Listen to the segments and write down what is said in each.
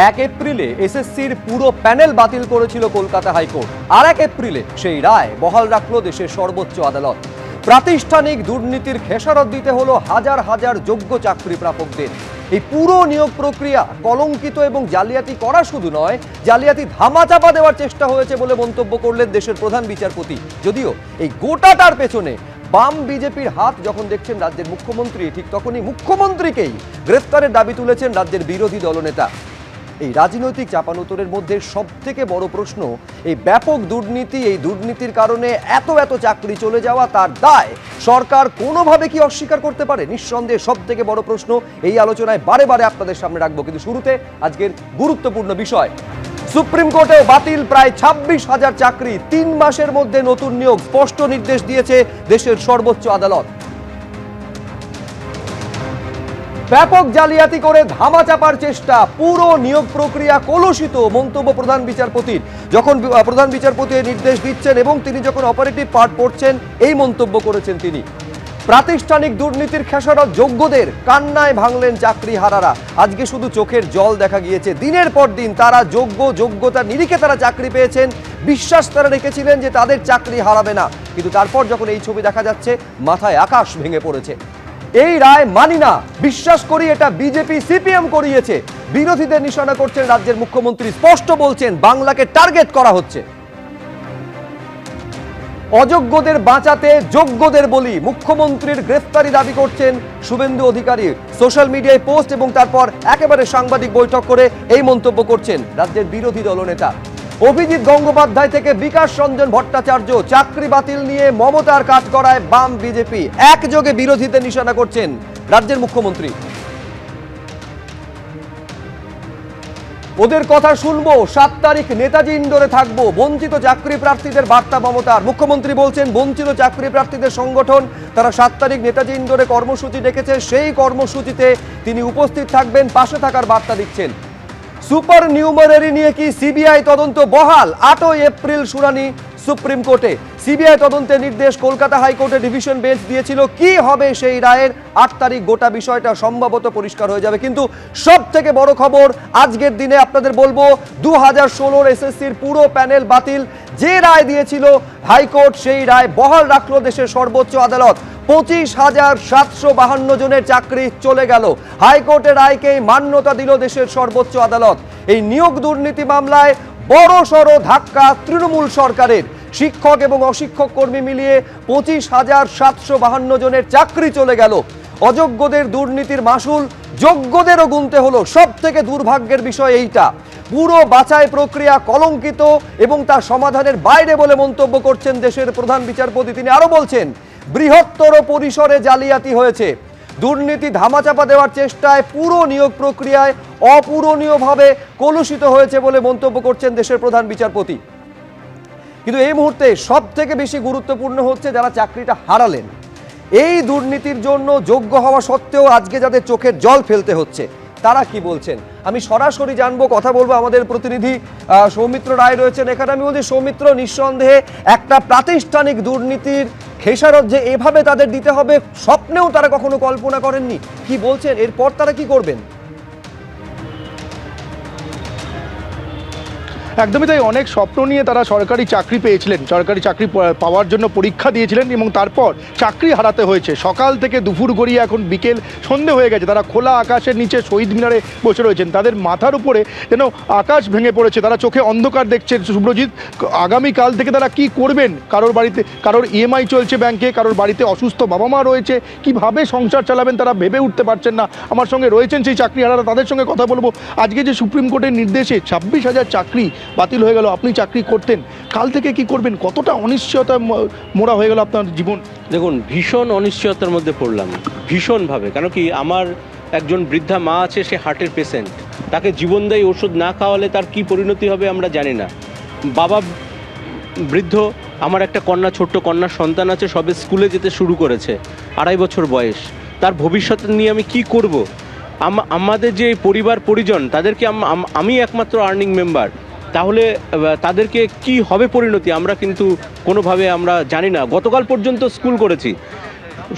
এক এপ্রিলে এসএসসির পুরো প্যানেল বাতিল করেছিল কলকাতা হাইকোর্ট, আর 1 এপ্রিলে সেই রায় বহাল রাখল দেশের সর্বোচ্চ আদালত। প্রাতিষ্ঠানিক দুর্নীতির খেসারত দিতে হলো হাজার হাজার যোগ্য চাকরি প্রাপকদের। এই পুরো নিয়োগ প্রক্রিয়া কলঙ্কিত এবং জালিয়াতি করা শুধু নয়, জালিয়াতি ধামাচাপা দেওয়ার চেষ্টা হয়েছে বলে মন্তব্য করলেন দেশের প্রধান বিচারপতি। যদিও এই গোটাটার পেছনে বাম বিজেপির হাত যখন দেখছেন রাজ্যের মুখ্যমন্ত্রী, ঠিক তখনই মুখ্যমন্ত্রীকেই গ্রেফতারের দাবি তুলেছেন রাজ্যের বিরোধী দলনেতা। এই রাজনৈতিক চাপানোতরের মধ্যে সবথেকে বড় প্রশ্ন, এই ব্যাপক দুর্নীতি, এই দুর্নীতির কারণে এত চাকরি চলে যাওয়া, তার দায় সরকার কোনোভাবে কি অস্বীকার করতে পারে? নিঃসন্দেহে সবথেকে বড় প্রশ্ন। এই আলোচনায় বারে বারে আপনাদের সামনে রাখবো, কিন্তু শুরুতে আজকের গুরুত্বপূর্ণ বিষয়। সুপ্রিম কোর্টেও বাতিল প্রায় 26,000 চাকরি, 3 মাসের মধ্যে নতুন নিয়োগ, স্পষ্ট নির্দেশ দিয়েছে দেশের সর্বোচ্চ আদালত। ব্যাপক জালিয়াতি করে ধামাচাপার চেষ্টা, পুরো নিয়োগ প্রক্রিয়া কলুষিত, মন্তব্য প্রধান বিচারপতির। যখন প্রধান বিচারপতি নির্দেশ দিচ্ছেন এবং তিনি যখন অপারেটিভ পার্ট পড়ছেন, এই মন্তব্য করেছেন তিনি। প্রাতিষ্ঠানিক দুর্নীতির খেসারত যোগ্যদের, কান্নায় ভাঙলেন চাকরি হারারা। আজকে শুধু চোখের জল দেখা গিয়েছে। দিনের পর দিন তারা যোগ্যতার নিরিখে তারা চাকরি পেয়েছেন, বিশ্বাস তারা রেখেছিলেন যে তাদের চাকরি হারাবে না, কিন্তু তারপর যখন এই ছবি দেখা যাচ্ছে, মাথায় আকাশ ভেঙে পড়েছে। এই রায় মানি না, বিশ্বাস করি এটা বিজেপি সিপিএম করিয়েছে। বিরোধীদের নিশানা করছেন রাজ্যের মুখ্যমন্ত্রী, স্পষ্ট বলছেন বাংলাকে টার্গেট করা হচ্ছে। অযোগ্যদের বাঁচাতে যোগ্যদের বলি, মুখ্যমন্ত্রীর গ্রেফতারি দাবি করছেন শুভেন্দু অধিকারী। সোশ্যাল মিডিয়ায় পোস্ট এবং তারপর একেবারে সাংবাদিক বৈঠক করে এই মন্তব্য করছেন রাজ্যের বিরোধী দলনেতা। অভিজিৎ গঙ্গোপাধ্যায় থেকে বিকাশ রঞ্জন ভট্টাচার্য, চাকরি বাতিল নিয়ে মমতার কাজ করায় বাম বিজেপি, একযোগে বিরোধীদের নিশানা করছেন রাজ্যের মুখ্যমন্ত্রী। ওদের কথা শুনবো, 7 তারিখ নেতাজি ইন্ডোরে থাকবো, বঞ্চিত চাকরি প্রার্থীদের বার্তা মমতার। মুখ্যমন্ত্রী বলছেন বঞ্চিত চাকরি প্রার্থীদের সংগঠন তারা 7 তারিখ নেতাজি ইন্ডোরে কর্মসূচি ডেকেছে, সেই কর্মসূচিতে তিনি উপস্থিত থাকবেন, পাশে থাকার বার্তা দিচ্ছেন। সুপার নিউমারি নিয়ে কি সিবিআই তদন্ত বহাল? 8 এপ্রিল শুনানি সুপ্রিম কোর্টে। সিবিআই তদন্তের নির্দেশ কলকাতা হাইকোর্টের ডিভিশন বেঞ্চ দিয়েছিল। কি হবে সেই রায়ের? 8 তারিখ গোটা বিষয়টা সম্ভবত পরিষ্কার হয়ে যাবে। কিন্তু সব থেকে বড় খবর আজকের দিনে আপনাদের বলবো, 2016 এসএসসির পুরো প্যানেল বাতিল। যে রায় দিয়েছিল হাইকোর্ট, সেই রায় বহাল রাখলো দেশের সর্বোচ্চ আদালত। 25,752 জনের চাকরি চলে গেল। হাইকোর্টের রায়কেই মান্যতা দিল দেশের সর্বোচ্চ আদালত। এই নিয়োগ দুর্নীতি মামলায় বড় সড় ধাক্কা তৃণমূল সরকারের। শিক্ষক এবং অশিক্ষক কর্মী মিলিয়ে 25,752 জনের চাকরি চলে গেল। অযোগ্যদের দুর্নীতির মাসুল যোগ্যদেরও গুনতে হলো। সব থেকে দুর্ভাগ্যের বিষয় এইটা, পুরো বাছাই প্রক্রিয়া কলঙ্কিত এবং তার সমাধানের বাইরে বলে মন্তব্য করছেন দেশের প্রধান বিচারপতি। তিনি আরো বলছেন, বৃহত্তর পরিসরে জালিয়াতি হয়েছে। দুর্নীতি ধামাচাপা দেওয়ার চেষ্টায় পুরো নিয়োগ প্রক্রিয়ায় অপূরণীয়ভাবে কলুষিত হয়েছে বলে মন্তব্য করছেন দেশের প্রধান বিচারপতি। কিন্তু এই মুহূর্তে সব থেকে বেশি গুরুত্বপূর্ণ হচ্ছে যারা চাকরিটা হারালেন। এই দুর্নীতির জন্য যোগ্য হওয়া সত্ত্বেও আজকে যাদের চোখের জল ফেলতে হচ্ছে, তারা কি বলছেন আমি সরাসরি জানবো, কথা বলবো। আমাদের প্রতিনিধি সৌমিত্র রায় রয়েছেন এখানে। আমি বলছি, সৌমিত্র, নিঃসন্দেহে একটা প্রাতিষ্ঠানিক দুর্নীতির খেসারত যে এভাবে তাদের দিতে হবে, স্বপ্নেও তারা কখনো কল্পনা করেননি। কি বলছেন, এরপর তারা কি করবেন? একদমই তাই। অনেক স্বপ্ন নিয়ে তারা সরকারি চাকরি পেয়েছিলেন, সরকারি চাকরি পাওয়ার জন্য পরীক্ষা দিয়েছিলেন এবং তারপর চাকরি হারাতে হয়েছে। সকাল থেকে দুপুর গড়িয়ে এখন বিকেল সন্ধে হয়ে গেছে, তারা খোলা আকাশের নিচে শহীদ মিনারে বসে রয়েছেন। তাদের মাথার উপরে যেন আকাশ ভেঙে পড়েছে, তারা চোখে অন্ধকার দেখছেন। শুভ্রজিৎ, আগামীকাল থেকে তারা কি করবেন? কারোর বাড়িতে কারোর ইএমআই চলছে ব্যাংকে, কারোর বাড়িতে অসুস্থ বাবা মা রয়েছে, কিভাবে সংসার চালাবেন তারা ভেবে উঠতে পারছেন না। আমার সঙ্গে রয়েছেন সেই চাকরি হারারা, তাদের সঙ্গে কথা বলবো। আজকে যে সুপ্রিম কোর্টের নির্দেশে 26,000 চাকরি বাতিল হয়ে গেল, আপনি চাকরি করতেন, কাল থেকে কি করবেন? কতটা অনিশ্চয়তা মোড়া হয়ে গেল আপনার জীবন? দেখুন, ভীষণ অনিশ্চয়তার মধ্যে পড়লাম, ভীষণভাবে। কেন কি, আমার একজন বৃদ্ধা মা আছে, সে হার্টের পেশেন্ট, তাকে জীবনদায়ী ওষুধ না খাওয়ালে তার কি পরিণতি হবে আমরা জানি না। বাবা বৃদ্ধ, আমার একটা ছোট্ট কন্যা সন্তান আছে, সবে স্কুলে যেতে শুরু করেছে, 2.5 বছর বয়স। তার ভবিষ্যৎ নিয়ে আমি কি করব? আমাদের যে পরিবার পরিজন, তাদেরকে আমি একমাত্র আর্নিং মেম্বার, তাহলে তাদেরকে কি হবে পরিণতি আমরা কিন্তু কোনোভাবে আমরা জানি না। গতকাল পর্যন্ত স্কুল করেছি,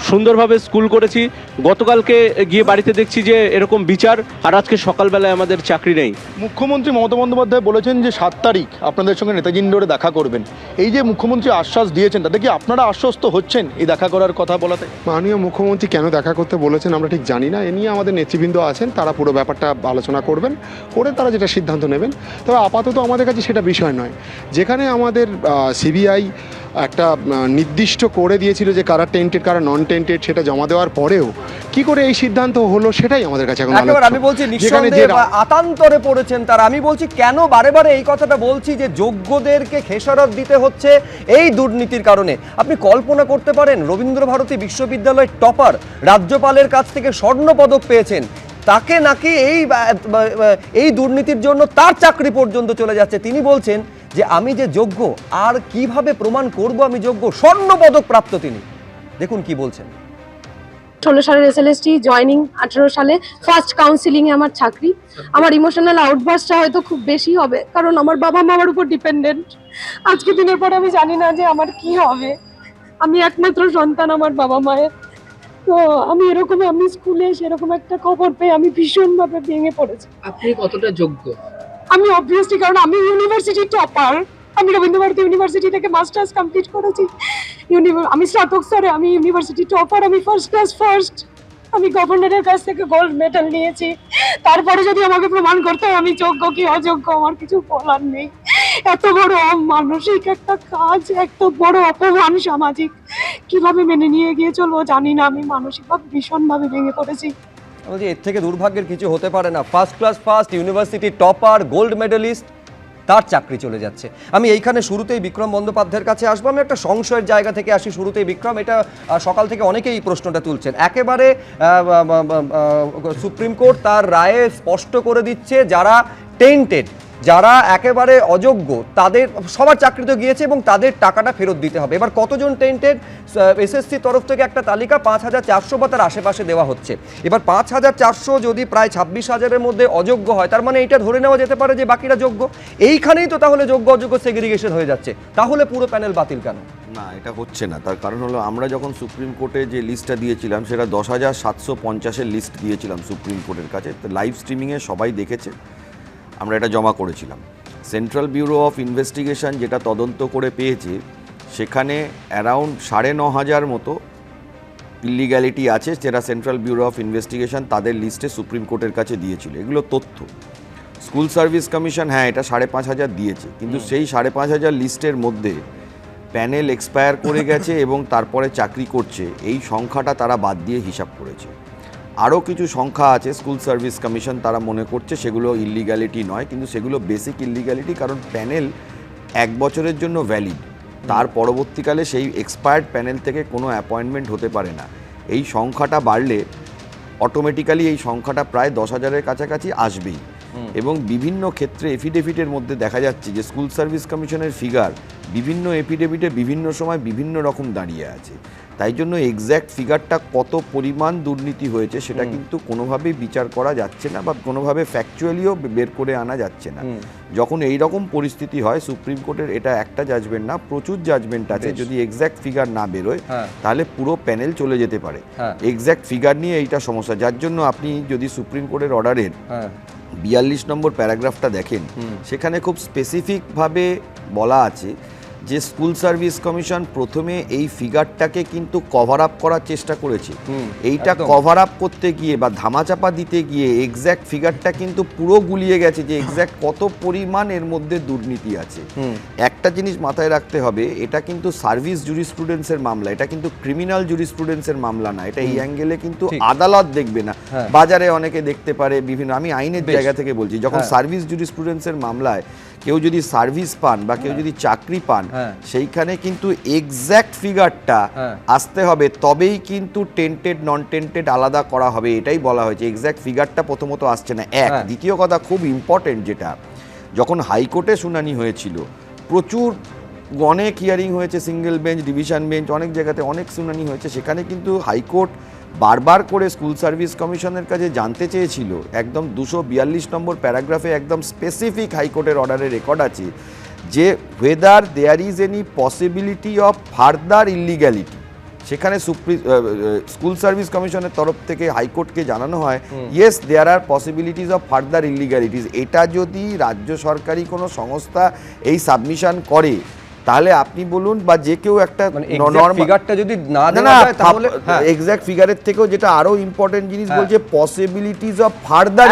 সুন্দরভাবে স্কুল করেছি, গতকালকে গিয়ে বাড়িতে দেখছি যে এরকম বিচার, আর আজকে সকালবেলায় আমাদের চাকরি নেই। মুখ্যমন্ত্রী মমতা বন্দ্যোপাধ্যায় বলেছেন যে 7 তারিখ আপনাদের সঙ্গে নেতাজি ইন্ডোরে দেখা করবেন। এই যে মুখ্যমন্ত্রী আশ্বাস দিয়েছেন, তাতে কি আপনারা আশ্বস্ত হচ্ছেন এই দেখা করার কথা বলাতে? মাননীয় মুখ্যমন্ত্রী কেন দেখা করতে বলেছেন আমরা ঠিক জানি না। এ নিয়ে আমাদের নেতৃবৃন্দ আছেন, তারা পুরো ব্যাপারটা আলোচনা করবেন, করে তারা যেটা সিদ্ধান্ত নেবেন। তবে আপাতত আমাদের কাছে সেটা বিষয় নয়। যেখানে আমাদের সিবিআই একটা নির্দিষ্ট করে দিয়েছিল যে কারা টেন্টেড কারা নন টেন্টেড, সেটা জমা দেওয়ার পরেও কি করে এই সিদ্ধান্ত হলো সেটাই আমাদের কাছে এখন একেবারে আমি বলছি নিঃসন্দেহে বা আতান্তরে পড়েছেন তারা। আমি বলছি কেন বারে বারে এই কথাটা বলছি যে যোগ্যদেরকে খেসারত দিতে হচ্ছে এই দুর্নীতির কারণে। আপনি কল্পনা করতে পারেন রবীন্দ্রভারতী বিশ্ববিদ্যালয়ের টপার রাজ্যপালের কাছ থেকে স্বর্ণপদক পেয়েছেন, তাকে নাকি এই দুর্নীতির জন্য তার চাকরি পর্যন্ত চলে যাচ্ছে। তিনি বলছেন যে আমি যে যোগ্য, আর কিভাবে প্রমাণ করব আমি যোগ্য। স্বর্ণপদক প্রাপ্ত তিনি, দেখুন কি বলছেন। 16 সালের এসএলএসটি জয়েনিং, 18 সালে ফার্স্ট কাউন্সিলিং এ আমার চাকরি। আমার ইমোশনাল আউটবার্সটা হয়তো খুব বেশি হবে, কারণ আমার বাবা মা আমার উপর ডিপেন্ডেন্ট। আজকে দিনের পর আমি জানি না যে আমার কি হবে। আমি একমাত্র সন্তান আমার বাবা মায়ের। তো আমি স্কুলে সেরকম একটা খবর পেয়ে আমি ভীষণভাবে ভেঙে পড়েছি। আপনি কতটা যোগ্য? আমি অবভিয়াসলি, কারণ আমি ইউনিভার্সিটি টপার। আমি রবীন্দ্রভারতী ইউনিভার্সিটি থেকে মাস্টার্স কমপ্লিট করেছি। আমি স্নাতক স্তরে আমি ইউনিভার্সিটি টপার, আমি ফার্স্ট ক্লাস ফার্স্ট। আমি গভর্নরের কাছ থেকে গোল্ড মেডেল নিয়েছি। তারপরে যদি আমাকে প্রমাণ করতে হয় আমি যোগ্য কি অযোগ্য, আমার কিছু বলার নেই। এত বড় মানসিক একটা কাজ, এত বড় অপমান সামাজিক, কিভাবে মেনে নিয়ে গিয়ে চলবো জানি না। আমি মানসিকভাবে ভীষণভাবে ভেঙে পড়েছি। বলছি এর থেকে দুর্ভাগ্যের কিছু হতে পারে না। First class first, university topper, gold medallist, তার চাকরি চলে যাচ্ছে। আমি এইখানে শুরুতেই বিক্রম বন্দ্যোপাধ্যায়ের কাছে আসবো। আমি একটা সংশয়ের জায়গা থেকে আসি শুরুতেই। বিক্রম, এটা সকাল থেকে অনেকেই এই প্রশ্নটা তুলছেন। একেবারে সুপ্রিম কোর্ট তার রায়ে স্পষ্ট করে দিচ্ছে যারা টেন্টেড, যারা একেবারে অযোগ্য, তাদের সবার চাকরি তো গিয়েছে এবং তাদের টাকাটা ফেরত দিতে হবে। এবার কতজন টেন্টেড, এসএসসির তরফ থেকে একটা তালিকা 5,400 বা তার আশেপাশে দেওয়া হচ্ছে। এবার 5,400 যদি প্রায় 26,000-এর মধ্যে অযোগ্য হয়, তার মানে এটা ধরে নেওয়া যেতে পারে যে বাকিরা যোগ্য। এইখানেই তো তাহলে যোগ্য অযোগ্য সেগ্রিগেশন হয়ে যাচ্ছে। তাহলে পুরো প্যানেল বাতিল কেন? না, এটা হচ্ছে না। তার কারণ হলো আমরা যখন সুপ্রিম কোর্টে যে লিস্টটা দিয়েছিলাম সেটা 10,750-এর লিস্ট দিয়েছিলাম সুপ্রিম কোর্টের কাছে। তো লাইভ স্ট্রিমিংয়ে সবাই দেখেছে, আমরা এটা জমা করেছিলাম। সেন্ট্রাল ব্যুরো অফ ইনভেস্টিগেশন যেটা তদন্ত করে পেয়েছে, সেখানে অ্যারাউন্ড 9,500 মতো ইলিগ্যালিটি আছে, যেটা সেন্ট্রাল ব্যুরো অফ ইনভেস্টিগেশন তাদের লিস্টে সুপ্রিম কোর্টের কাছে দিয়েছিল। এগুলো তথ্য। স্কুল সার্ভিস কমিশন হ্যাঁ এটা 5,500 দিয়েছে, কিন্তু সেই 5,500 লিস্টের মধ্যে প্যানেল এক্সপায়ার করে গেছে এবং তারপরে চাকরি করছে, এই সংখ্যাটা তারা বাদ দিয়ে হিসাব করেছে। আরও কিছু সংখ্যা আছে স্কুল সার্ভিস কমিশন তারা মনে করছে সেগুলো ইলিগ্যালিটি নয়, কিন্তু সেগুলো বেসিক ইলিগ্যালিটি, কারণ প্যানেল 1 বছরের জন্য ভ্যালিড। তার পরবর্তীকালে সেই এক্সপায়ার্ড প্যানেল থেকে কোনো অ্যাপয়েন্টমেন্ট হতে পারে না। এই সংখ্যাটা বাড়লে অটোমেটিক্যালি এই সংখ্যাটা প্রায় 10,000-এর কাছাকাছি আসবেই। এবং বিভিন্ন ক্ষেত্রে এফিডেভিটের মধ্যে দেখা যাচ্ছে যে স্কুল সার্ভিস কমিশনের ফিগার বিভিন্ন এফিডেভিটে বিভিন্ন সময় বিভিন্ন রকম দাঁড়িয়ে আছে। তাই জন্য এক্স্যাক্ট ফিগারটা কত পরিমাণ দুর্নীতি হয়েছে সেটা কিন্তু কোনোভাবেই বিচার করা যাচ্ছে না, বা কোনোভাবে ফ্যাকচুয়ালিও বের করে আনা যাচ্ছে না। যখন এই রকম পরিস্থিতি হয়, সুপ্রিম কোর্টের এটা একটা জাজমেন্ট না, প্রচুর জাজমেন্ট আছে। যদি এক্স্যাক্ট ফিগার না বেরোয় তাহলে পুরো প্যানেল চলে যেতে পারে। এক্স্যাক্ট ফিগার নিয়ে এইটা সমস্যা, যার জন্য আপনি যদি সুপ্রিম কোর্টের অর্ডারের 42 নম্বর প্যারাগ্রাফটা দেখেন, সেখানে খুব স্পেসিফিকভাবে বলা আছে যে স্কুল সার্ভিস কমিশন প্রথমে এই ফিগারটাকে কিন্তু কভার আপ করার চেষ্টা করেছে। এইটা কভার আপ করতে গিয়ে বা ধামাচাপা দিতে গিয়ে এক্স্যাক্ট ফিগারটা কিন্তু পুরো গুলিয়ে গেছে যে এক্স্যাক্ট কত পরিমাণ এর মধ্যে দুর্নীতি আছে। একটা জিনিস মাথায় রাখতে হবে, এটা কিন্তু সার্ভিস জুরিসপ্রুডেন্সের মামলা, এটা কিন্তু ক্রিমিনাল জুরিসপ্রুডেন্সের মামলা না। এটা এই অ্যাঙ্গেলে কিন্তু আদালত দেখবে না, বাজারে অনেকে দেখতে পারে বিভিন্ন, আমি আইনের জায়গা থেকে বলছি, যখন সার্ভিস জুরিসপ্রুডেন্সের মামলায় কেউ যদি সার্ভিস পান বা কেউ যদি চাকরি পান, সেইখানে কিন্তু এক্স্যাক্ট ফিগারটা আসতে হবে, তবেই কিন্তু টেন্টেড নন টেন্টেড আলাদা করা হবে, এটাই বলা হয়েছে। এক্স্যাক্ট ফিগারটা প্রথমত আসছে না। দ্বিতীয় কথা খুব ইম্পর্টেন্ট, যেটা যখন হাইকোর্টে শুনানি হয়েছিল, প্রচুর অনেক হিয়ারিং হয়েছে, সিঙ্গেল বেঞ্চ, ডিভিশন বেঞ্চ, অনেক জায়গাতে অনেক শুনানি হয়েছে, সেখানে কিন্তু হাইকোর্ট বারবার করে স্কুল সার্ভিস কমিশনের কাছে জানতে চেয়েছিল, একদম 242 নম্বর প্যারাগ্রাফে একদম স্পেসিফিক হাইকোর্টের অর্ডারে রেকর্ড আছে যে whether there is any possibility of further illegality, সেখানে স্কুল সার্ভিস কমিশনের তরফ থেকে হাইকোর্টকে জানানো হয় yes there are possibilities of further illegalities. এটা যদি রাজ্য সরকারি কোনো সংস্থা এই সাবমিশন করে তাহলে আপনি বলুন বা যে কেউ একটা ফিগারটা যদি না না দেওয়া যায় তাহলে এক্সাক্ট ফিগারের থেকেও যেটা আরো ইম্পর্টেন্ট জিনিস বলছে পসিবিলিটিস অফ ফার্দার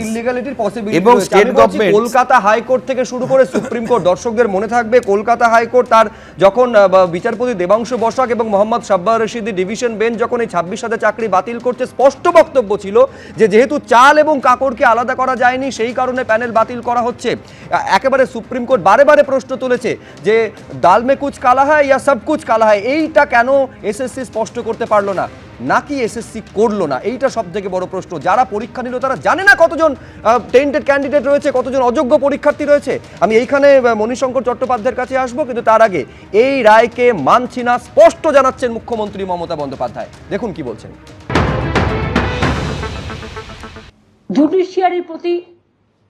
ইলিগ্যালিটির পসিবিলিটি এবং স্টেট গভর্নমেন্ট কলকাতা হাইকোর্ট থেকে শুরু করে সুপ্রিম কোর্ট, দর্শকদের মনে থাকবে কলকাতা হাইকোর্ট তার যখন বিচারপতি দেবাংশু বসাক এবং মোহাম্মদ সাব্বাহ রশিদি ডিভিশন বেঞ্চ যখন এই 26,000 চাকরি বাতিল করছে, স্পষ্ট বক্তব্য ছিল যে যেহেতু চাল এবং কাকড়কে আলাদা করা যায়নি সেই কারণে প্যানেল বাতিল করা হচ্ছে। একেবারে সুপ্রিম কোর্ট বারে বারে প্রশ্ন তুলেছে যে দাল মে কুছ কালা হয় ইয়া সব কুছ কালা হয়, এইটা কেন এসএসসি স্পষ্ট করতে পারলো না, নাকি এসএসসি করলো না, এইটা সব থেকে বড় প্রশ্ন। যারা পরীক্ষা নিল তারা জানে না কতজন টেন্টেড ক্যান্ডিডেট রয়েছে, কতজন অযোগ্য পরীক্ষার্থী রয়েছে। আমি এইখানে মণিশঙ্কর চট্টোপাধ্যায়ের কাছে আসবো, কিন্তু তার আগে এই রায়কে মানছি না স্পষ্ট জানাচ্ছেন মুখ্যমন্ত্রী মমতা বন্দ্যোপাধ্যায়। দেখুন কি বলছেন। জুডিশিয়ারির প্রতি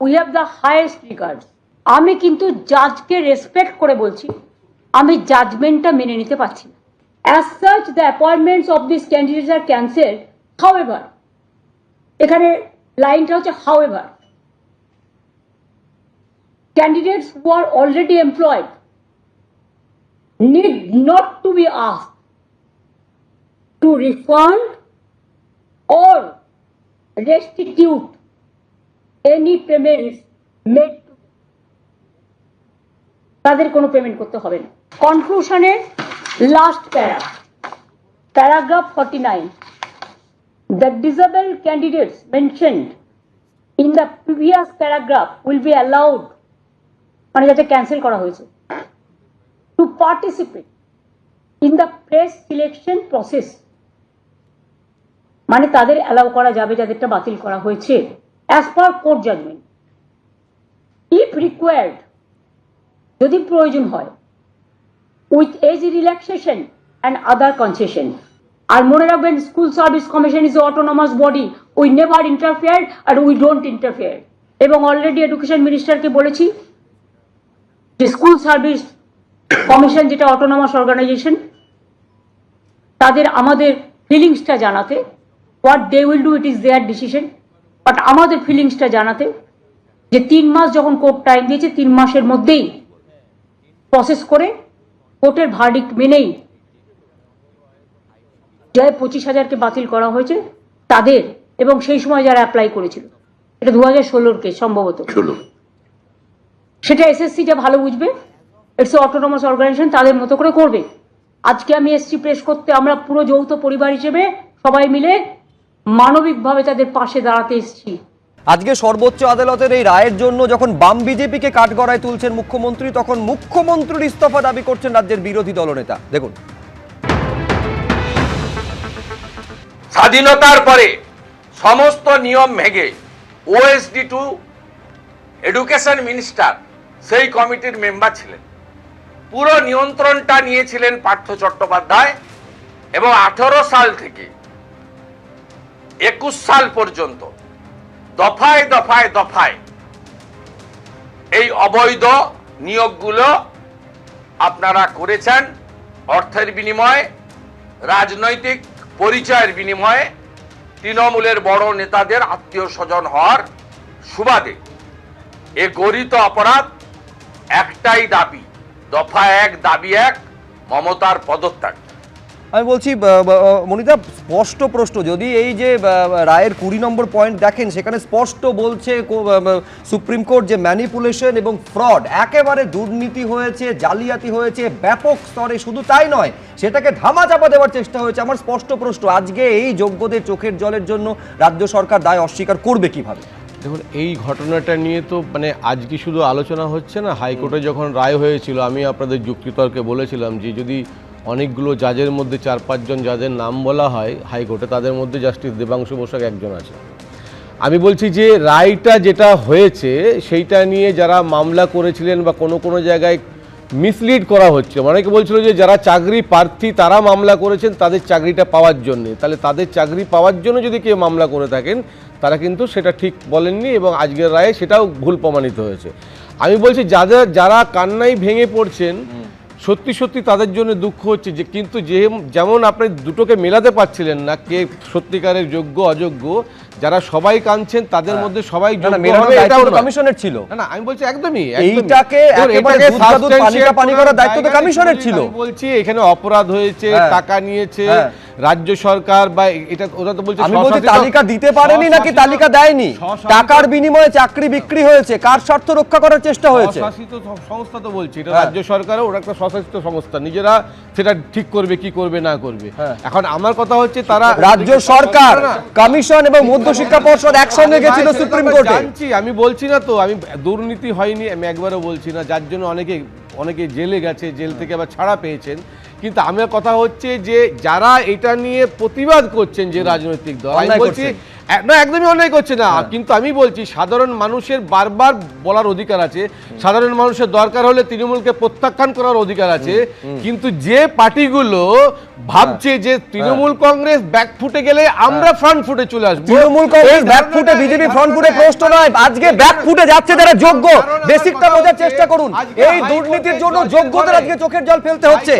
we have the highest regard. আমি কিন্তু জাজকে রেসপেক্ট করে বলছি, আমি জাজমেন্টটা মেনে নিতে পারছি না। As such the appointments of this candidates are cancelled, however, এখানে লাইনটা হচ্ছে however, candidates who are already employed need not to be asked to refund or restitute any payments made to, তাদের কোনো পেমেন্ট করতে হবে না। কনক্লুশনের last paragraph 49, the disabled candidates mentioned in the previous paragraph will be allowed, মানে যাতে cancel করা হয়েছে, to participate in the press selection process, মানে তাদের অ্যালাউ করা যাবে যাদেরটা বাতিল করা হয়েছে as per court judgment, if required, যদি প্রয়োজন হয়, with age relaxation and other concession। আর মনে রাখবেন, school service commission is autonomous body, we never interfere আর উই ডোন্ট ইন্টারফেয়ার। এবং অলরেডি এডুকেশন মিনিস্টারকে বলেছি যে স্কুল সার্ভিস কমিশন যেটা অটোনমাস অর্গানাইজেশন, তাদের আমাদের ফিলিংসটা জানাতে, what they will do it is their decision, but আমাদের ফিলিংসটা জানাতে যে 3 মাস যখন কোর্ট টাইম দিয়েছে, 3 মাসের মধ্যেই প্রসেস করে কোর্টের ভার্ডিক্ট মেনেই যে 25,000কে বাতিল করা হয়েছে তাদের, এবং সেই সময় যারা অ্যাপ্লাই করেছিল, এটা 2016 কেস সম্ভবত, সেটা এসএসসিটা ভালো বুঝবে, ইটস অটোনমাস অর্গানাইজেশন, তাদের মতো করে করবে। আজকে আমি এসছি প্রেস করতে, আমরা পুরো যৌথ পরিবার হিসেবে সবাই মিলে মানবিকভাবে তাদের পাশে দাঁড়াতে এসছি। আজকে সর্বোচ্চ আদালতের এই রায়ের জন্য যখন বাম বিজেপিকে কাঠগড়ায় তুলছেন মুখ্যমন্ত্রী, তখন মুখ্যমন্ত্রীর ইস্তফা দাবি করছেন রাজ্যের বিরোধী দলনেতা। দেখুন। স্বাধীনতার পরে সমস্ত নিয়ম ভেঙে ওএসডি টু এডুকেশন মিনিস্টার সেই কমিটির মেম্বার ছিলেন, পুরো নিয়ন্ত্রণটা নিয়েছিলেন পার্থ চট্টোপাধ্যায়, এবং 18 সাল থেকে 21 সাল পর্যন্ত দফায় দফায় দফায় এই অবৈধ নিয়োগগুলো আপনারা করেছেন, অর্থের বিনিময়ে, রাজনৈতিক পরিচয়ের বিনিময়ে, তৃণমূলের বড় নেতাদের আত্মীয় স্বজন হওয়ার সুবাদে। এ গরিত অপরাধ, একটাই দাবি, দফা 1 দাবি 1, মমতার পদত্যাগ। আমি বলছি মনিতা, স্পষ্ট প্রশ্ন, যদি এই যে রায়ের 20 নম্বর পয়েন্ট দেখেন, সেখানে স্পষ্ট বলছে সুপ্রিম কোর্ট যে ম্যানিপুলেশন এবং ফ্রড, একেবারে দুর্নীতি হয়েছে, জালিয়াতি হয়েছে ব্যাপক স্তরে, শুধু তাই নয়, সেটাকে ধামাচাপা দেওয়ার চেষ্টা হয়েছে। আমার স্পষ্ট প্রশ্ন, আজকে এই যোগ্যদের চোখের জলের জন্য রাজ্য সরকার দায় অস্বীকার করবে কিভাবে? দেখুন, এই ঘটনাটা নিয়ে তো মানে আজকে শুধু আলোচনা হচ্ছে না, হাইকোর্টে যখন রায় হয়েছিল আমি আপনাদের যুক্তিতর্কে বলেছিলাম যে যদি অনেকগুলো জাজের মধ্যে 4-5 জন যাদের নাম বলা হয় হাইকোর্টে, তাদের মধ্যে জাস্টিস দেবাংশু বসাক একজন আছে। আমি বলছি যে রায়টা যেটা হয়েছে সেইটা নিয়ে যারা মামলা করেছিলেন বা কোনো কোনো জায়গায় মিসলিড করা হচ্ছে, অনেকে বলছিল যে যারা চাকরি প্রার্থী তারা মামলা করেছেন তাদের চাকরিটা পাওয়ার জন্য, তাহলে তাদের চাকরি পাওয়ার জন্য যদি কেউ মামলা করে থাকেন তারা কিন্তু সেটা ঠিক বলেননি, এবং আজকের রায়ে সেটাও ভুল প্রমাণিত হয়েছে। আমি বলছি যারা কান্নায় ভেঙে পড়ছেন, সত্যি সত্যি তাদের জন্য দুঃখ হচ্ছে যে, কিন্তু যেমন আপনি দুটোকে মেলাতে পারছিলেন না, কে সত্যিকারের যোগ্য অযোগ্য, যারা সবাই কাঁদছেন তাদের মধ্যে সবাই যোগ্য হবে এটাও নয়। কমিশনের ছিল না আমি বলছি একদমই এইটাকে একেবারে দুধ কা দুধ পানি কা পানি করার দায়িত্ব তো কমিশনের ছিল। আমি বলছি এখানে অপরাধ হয়েছে, টাকা নিয়েছে রাজ্য সরকার বা এটা, ওরা তো বলছে আমি বলছি তালিকা দিতে পারেনি নাকি তালিকা দেয়নি, টাকার বিনিময়ে চাকরি বিক্রি হয়েছে, কার স্বার্থ রক্ষা করার চেষ্টা হয়েছে? স্বশাসিত সংস্থা তো বলছি, এটা রাজ্য সরকারও, ওরা একটা স্বশাসিত সংস্থা, নিজেরা সেটা ঠিক করবে কি করবে না করবে। এখন আমার কথা হচ্ছে তারা রাজ্য সরকার, কমিশন এবং মধ্যশিক্ষা পর্ষদ একসঙ্গে গেছিল সুপ্রিম কোর্টে। জানছি, আমি বলছি না তো, আমি দুর্নীতি হয়নি আমি একবারও বলছি না, যার জন্য অনেকে জেলে গেছে, জেল থেকে আবার ছাড়া পেয়েছেন। কিন্তু আমার কথা হচ্ছে যে যারা এটা নিয়ে প্রতিবাদ করছেন, যে রাজনৈতিক দল, আমি বলছি না একদমই অন্যায় করছে না, কিন্তু আমি বলছি সাধারণ মানুষের বারবার বলার অধিকার আছে, সাধারণ মানুষের দরকার হলে তৃণমূলকে প্রত্যাখ্যান করার অধিকার আছে। কিন্তু যে পার্টিগুলো ভাবছে যে তৃণমূল কংগ্রেস ব্যাকফুটে গেলে আমরা ফ্রন্ট ফুটে চলে আসবো, তৃণমূল কংগ্রেস ব্যাকফুটে, বিজেপি ফ্রন্ট ফুটে প্রশ্ন নয়, আজকে ব্যাকফুটে যাচ্ছে যারা যোগ্য। বেসিকটা বোঝার চেষ্টা করুন, এই দুর্নীতির জন্য যোগ্যদের আজকে চোখের জল ফেলতে হচ্ছে।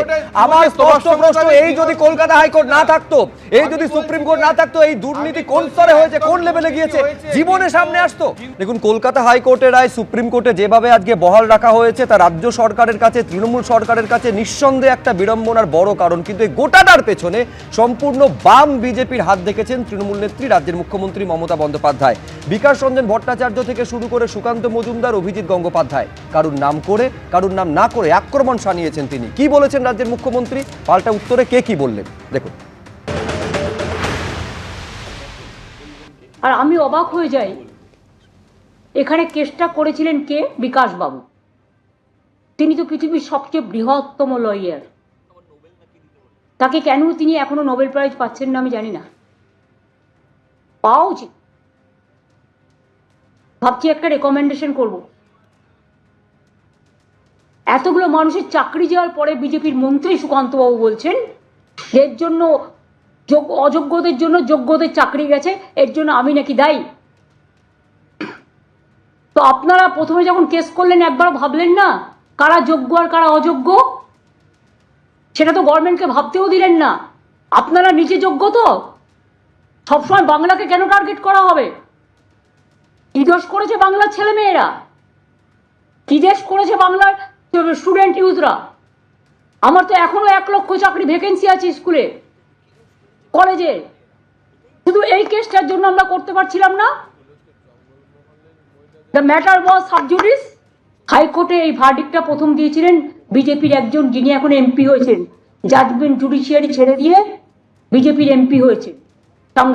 আমার স্পষ্ট প্রশ্ন, এই যদি কলকাতা হাইকোর্ট না থাকতো, এই যদি সুপ্রিম কোর্ট না থাকতো, এই দুর্নীতি কোন স্তরে হয়েছে, কোন লেভেলে গিয়েছে, জীবনে সামনে আসতো? দেখুন, কলকাতা হাইকোর্টের রায় সুপ্রিম কোর্টে যেভাবে আজকে বহাল রাখা হয়েছে, তা রাজ্য সরকারের কাছে, তৃণমূল সরকারের কাছে নিঃসন্দেহে একটা বিড়ম্বনার বড় কারণ। কিন্তু এই গোটাটার পেছনে সম্পূর্ণ বাম বিজেপির হাত দেখেছেন তৃণমূল নেত্রী, রাজ্যের মুখ্যমন্ত্রী মমতা বন্দ্যোপাধ্যায়। বিকাশ রঞ্জন ভট্টাচার্য থেকে শুরু করে সুকান্ত মজুমদার, অভিজিৎ গঙ্গোপাধ্যায়, কারুর নাম করে কারুর নাম না করে আক্রমণ শানিয়েছেন তিনি। কি বলেছেন রাজ্যের মুখ্যমন্ত্রী, পাল্টা উত্তরে কে কি বললেন দেখুন। আর আমি অবাক হয়ে যাই, এখানে কেসটা করেছিলেন কে? বিকাশ বাবু। তিনি তো পৃথিবীর সবচেয়ে বৃহত্তম লয়ার, তাকে কেন তিনি এখনো নোবেল প্রাইজ পাচ্ছেন না আমি জানি না। পাওয়া উচিত। ভাবছি একটা রেকমেন্ডেশন করব। এতগুলো মানুষের চাকরি যাওয়ার পরে বিজেপির মন্ত্রী সুকান্ত বাবু বলছেন এর জন্য অযোগ্যদের জন্য যোগ্যদের চাকরি গেছে, এর জন্য আমি নাকি দায়ী। তো আপনারা প্রথমে যখন কেস করলেন একবার ভাবলেন না কারা যোগ্য আর কারা অযোগ্য? সেটা তো গভর্নমেন্টকে ভাবতেও দিলেন না। আপনারা নিজে যোগ্য তো? সবসময় বাংলাকে কেন টার্গেট করা হবে? কি দোষ করেছে বাংলার ছেলে মেয়েরা? কি দেশ করেছে বাংলার স্টুডেন্ট ইউথরা? আমার তো এখনো 1 লক্ষ চাকরি ভ্যাকেন্সি আছে স্কুলে, কলেজে। শুধু এই কেসটার জন্য আমরা করতে পারছিলাম না। The matter was sub judice. হাইকোর্টে এই ভার্ডিক্টটা প্রথম দিয়েছিলেন বিজেপির একজন, যিনি এখন এমপি হয়েছেন, জাজমেন্ট জুডিশিয়ারি ছেড়ে দিয়ে বিজেপির এমপি হয়েছে,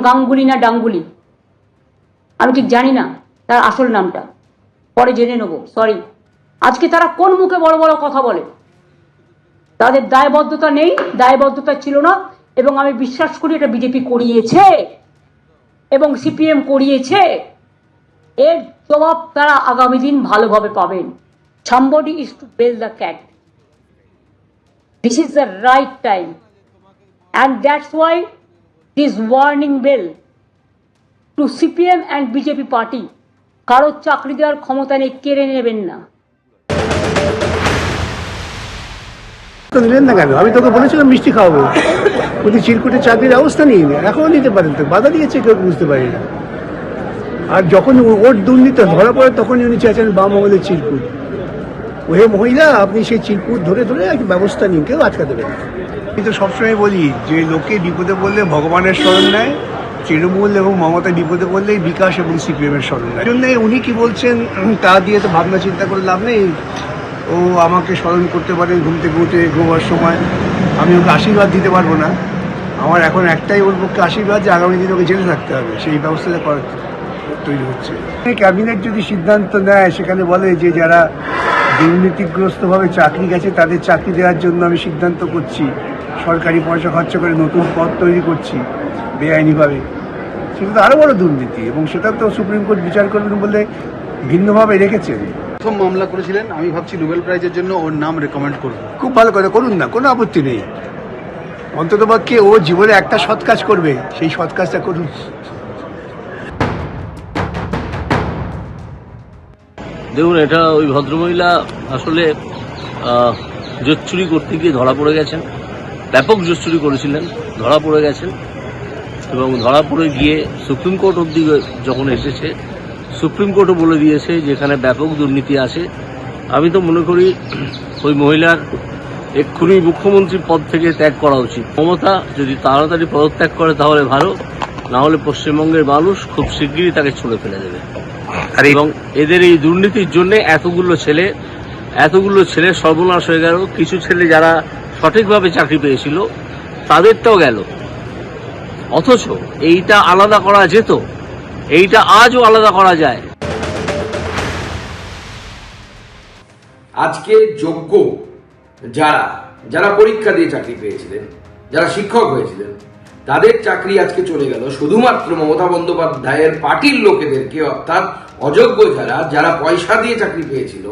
গাঙ্গুলি না ডাঙ্গুলি, আমি ঠিক জানি না তার আসল নামটা, পরে জেনে নেব। সরি। আজকে তারা কোন মুখে বড় বড় কথা বলে? তাদের দায়বদ্ধতা নেই, দায়বদ্ধতা ছিল না, এবং আমি বিশ্বাস করি এটা বিজেপি করিয়েছে এবং সিপিএম করিয়েছে। এর জবাব তারা আগামী দিন ভালোভাবে পাবেন। Somebody is to bail the cat. This is the right time, and that's why this warning bell to CPM and BJP party, কারো চাকরি দেওয়ার ক্ষমতা নেই, কেড়ে নেবেন না। দিলেন না কেন? আমি তোকে বলেছিলাম মিষ্টি খাওয়াবো, কিন্তু চিরকুটে চাকরির ব্যবস্থা নিয়ে এখনো নিতে পারেন তো, বাধা দিয়েছে, কেউ বুঝতে পারি না। আর যখন ওর দুর্নীতি ধরা পড়ে তখন উনি চাইছেন বাম আমলের চিরকুট। ওহে মহিলা, আপনি সেই চিরকুট ধরে ধরে একটা ব্যবস্থা নিন, কেউ আটকা দেবেন। আমি তো সবসময় বলি যে লোকে বিপদে পড়লে ভগবানের স্মরণ নেয়, তৃণমূল এবং মমতা বিপদে পড়লেই বিকাশ এবং সিপিএমের স্মরণ নেয়। এই জন্য উনি কি বলছেন তা দিয়ে তো ভাবনা চিন্তা করে লাভ নেই। ও আমাকে স্মরণ করতে পারে ঘুম থেকে উঠে ঘুমার সময়, আমি ওকে আশীর্বাদ দিতে পারবো না। আমার এখন একটাই ওর পক্ষে আশীর্বাদ যে আগামী দিনে ওকে জেলে থাকতে হবে, সেই ব্যবস্থাটা করা তৈরি হচ্ছে। ক্যাবিনেট যদি সিদ্ধান্ত নেয়, সেখানে বলে যে যারা দুর্নীতিগ্রস্তভাবে চাকরি গেছে তাদের চাকরি দেওয়ার জন্য আমি সিদ্ধান্ত করছি, সরকারি পয়সা খরচ করে নতুন পদ তৈরি করছি বেআইনিভাবে, সেটা তো আরও বড় দুর্নীতি, এবং সেটা তো সুপ্রিম কোর্ট বিচার করবেন বলে ভিন্নভাবে রেখেছেন। প্রথম মামলা করেছিলেন, আমি ভাবছি নোবেল প্রাইজের জন্য ওর নাম রেকমেন্ড করব। খুব ভালো করে করুন না, কোনো আপত্তি নেই। অন্ততপক্ষে ও জীবনে একটা সৎ কাজ করবে, সেই সৎ কাজটা করুন। দেখুন, এটা ওই ভদ্রমহিলা আসলে জোচ্চুরি করতে গিয়ে ধরা পড়ে গেছেন, ব্যাপক জোচ্চুরি করেছিলেন, ধরা পড়ে গেছেন এবং ধরা পড়ে গিয়ে সুপ্রিম কোর্ট অবধি যখন এসেছে, সুপ্রিম কোর্টও বলে দিয়েছে যেখানে ব্যাপক দুর্নীতি আছে। আমি তো মনে করি ওই মহিলার এক্ষুনি মুখ্যমন্ত্রীর পদ থেকে ত্যাগ করা উচিত। মমতা যদি তাড়াতাড়ি পদত্যাগ করে তাহলে ভালো, না হলে পশ্চিমবঙ্গের মানুষ খুব শিগগিরই তাকে ছুঁড়ে ফেলে দেবে। এবং এদের এই দুর্নীতির জন্য এতগুলো ছেলে সর্বনাশ হয়ে গেল। কিছু ছেলে যারা সঠিকভাবে চাকরি পেয়েছিল তাদেরটাও গেল, অথচ এইটা আলাদা করা যেত, এইটা আজও আলাদা করা যায়। আজকে যোগ্য যারা পরীক্ষা দিয়ে চাকরি পেয়েছিলেন, যারা শিক্ষক হয়েছিলেন, তাদের চাকরি আজকে চলে গেল শুধুমাত্র মমতা বন্দ্যোপাধ্যায়ের পার্টির লোকেদেরকে, অর্থাৎ অযোগ্য যারা পয়সা দিয়ে চাকরি পেয়েছিল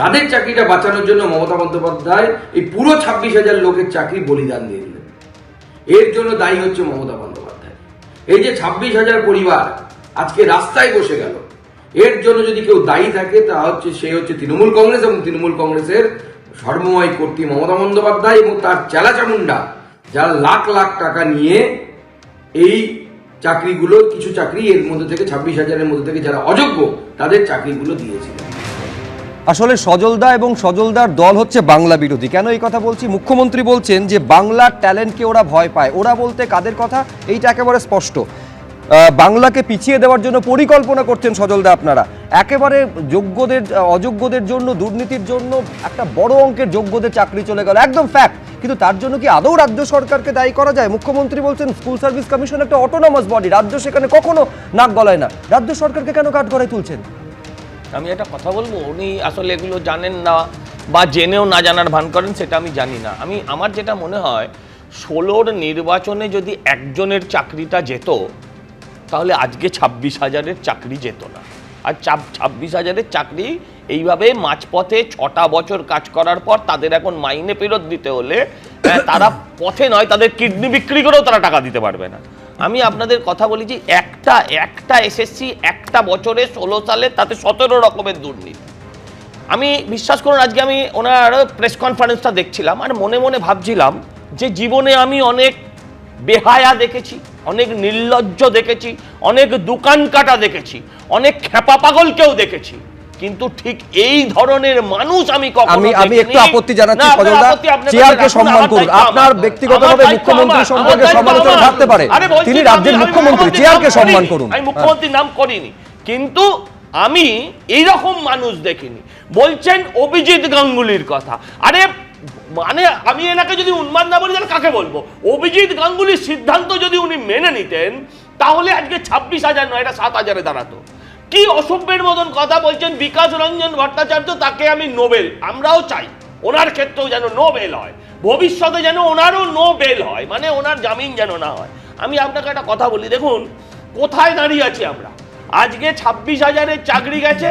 তাদের চাকরিটা বাঁচানোর জন্য মমতা বন্দ্যোপাধ্যায় এই পুরো 26,000 লোকের চাকরি বলিদান দিয়ে দিলেন। এর জন্য দায়ী হচ্ছে মমতা বন্দ্যোপাধ্যায়। এই যে 26,000 পরিবার আজকে রাস্তায় বসে গেল, এর জন্য যদি কেউ দায়ী থাকে তা হচ্ছে তৃণমূল কংগ্রেস এবং তৃণমূল কংগ্রেসের সর্বময় কর্ত্রী মমতা বন্দ্যোপাধ্যায় এবং তার চেলাচামুন্ডা, যারা লাখ লাখ টাকা নিয়ে এই চাকরিগুলো, কিছু চাকরি এর মধ্যে থেকে 26,000-এর মধ্যে থেকে যারা অযোগ্য তাদের চাকরিগুলো দিয়েছিল। আসলে সজলদা এবং সজলদার দল হচ্ছে বাংলা বিরোধী। কেন এই কথা বলছি? মুখ্যমন্ত্রী বলছেন যে বাংলার ট্যালেন্টকে ওরা ভয় পায়। ওরা বলতে কাদের কথা? এইটা একেবারে স্পষ্ট। বাংলাকে পিছিয়ে দেওয়ার জন্য পরিকল্পনা করছেন সজলদা আপনারা। একেবারে অযোগ্যদের জন্য, দুর্নীতির জন্য একটা বড় অঙ্কের যোগ্যদের চাকরি চলে গেল, একদম ফ্যাক্ট। কিন্তু তার জন্য কি আদৌ রাজ্য সরকারকে দায়ী করা যায়? মুখ্যমন্ত্রী বলছেন স্কুল সার্ভিস কমিশন একটা অটোনমাস বডি, রাজ্য সেখানে কখনো নাক গলায় না। রাজ্য সরকারকে কেন কাঠগড়ায় তুলছেন? আমি একটা কথা বলবো, উনি আসলে এগুলো জানেন না বা জেনেও না জানার ভান করেন, সেটা আমি জানি না। আমার যেটা মনে হয়, 16-র নির্বাচনে যদি একজনের চাকরিটা যেত তাহলে আজকে 26,000-এর চাকরি যেত না। আর 26,000-এর চাকরি এইভাবে মাঝপথে 6টা বছর কাজ করার পর তাদের এখন মাইনে ফেরত দিতে হলে তারা পথে নয়, তাদের কিডনি বিক্রি করেও তারা টাকা দিতে পারবে না। আমি আপনাদের কথা বলি যে একটা এসএসসি একটা বছরে 16 সালে তাতে 17 রকমের দুর্নীতি। আমি বিশ্বাস করুন, আজকে আমি ওনার প্রেস কনফারেন্সটা দেখছিলাম আর মনে মনে ভাবছিলাম যে জীবনে আমি অনেক বেহায়া দেখেছি, অনেক নির্লজ্জ দেখেছি, অনেক দোকান কাটা দেখেছি, অনেক খেপা পাগলকেও দেখেছি, কিন্তু ঠিক এই ধরনের মানুষ আমি কখনো আমি একটু আপত্তি জানাচ্ছি সজলদা, চেয়ারকে সম্মান করুন। আপনার ব্যক্তিগতভাবে মুখ্যমন্ত্রী সম্পর্কে সমালোচনা থাকতে পারে, তিনি রাজ্যের মুখ্যমন্ত্রী, চেয়ারকে সম্মান করুন। আমি মুখ্যমন্ত্রীর নাম করিনি, কিন্তু আমি এই রকম মানুষ দেখিনি। বলছেন অভিজিৎ গাঙ্গুলির কথা, আরে মানে আমি এনাকে যদি উন্মাদ না বলি তাহলে কাকে বলবো? অভিজিৎ গাঙ্গুলির সিদ্ধান্ত যদি উনি মেনে নিতেন তাহলে আজকে 26,000 নয়, এটা 7,000-এ দাঁড়াতো। কি অসভ্যের মতন কথা বলছেন। বিকাশ রঞ্জন ভট্টাচার্য, তাকে আমি নোবেল, আমরাও চাই ওনার ক্ষেত্রেও যেন নোবেল হয়, ভবিষ্যতে যেন ওনারও নোবেল হয়, মানে ওনার জামিন যেন না হয়। আমি আপনাকে একটা কথা বলি, দেখুন কোথায় দাঁড়িয়ে আছি আমরা। আজকে 26,000-এর চাকরি গেছে,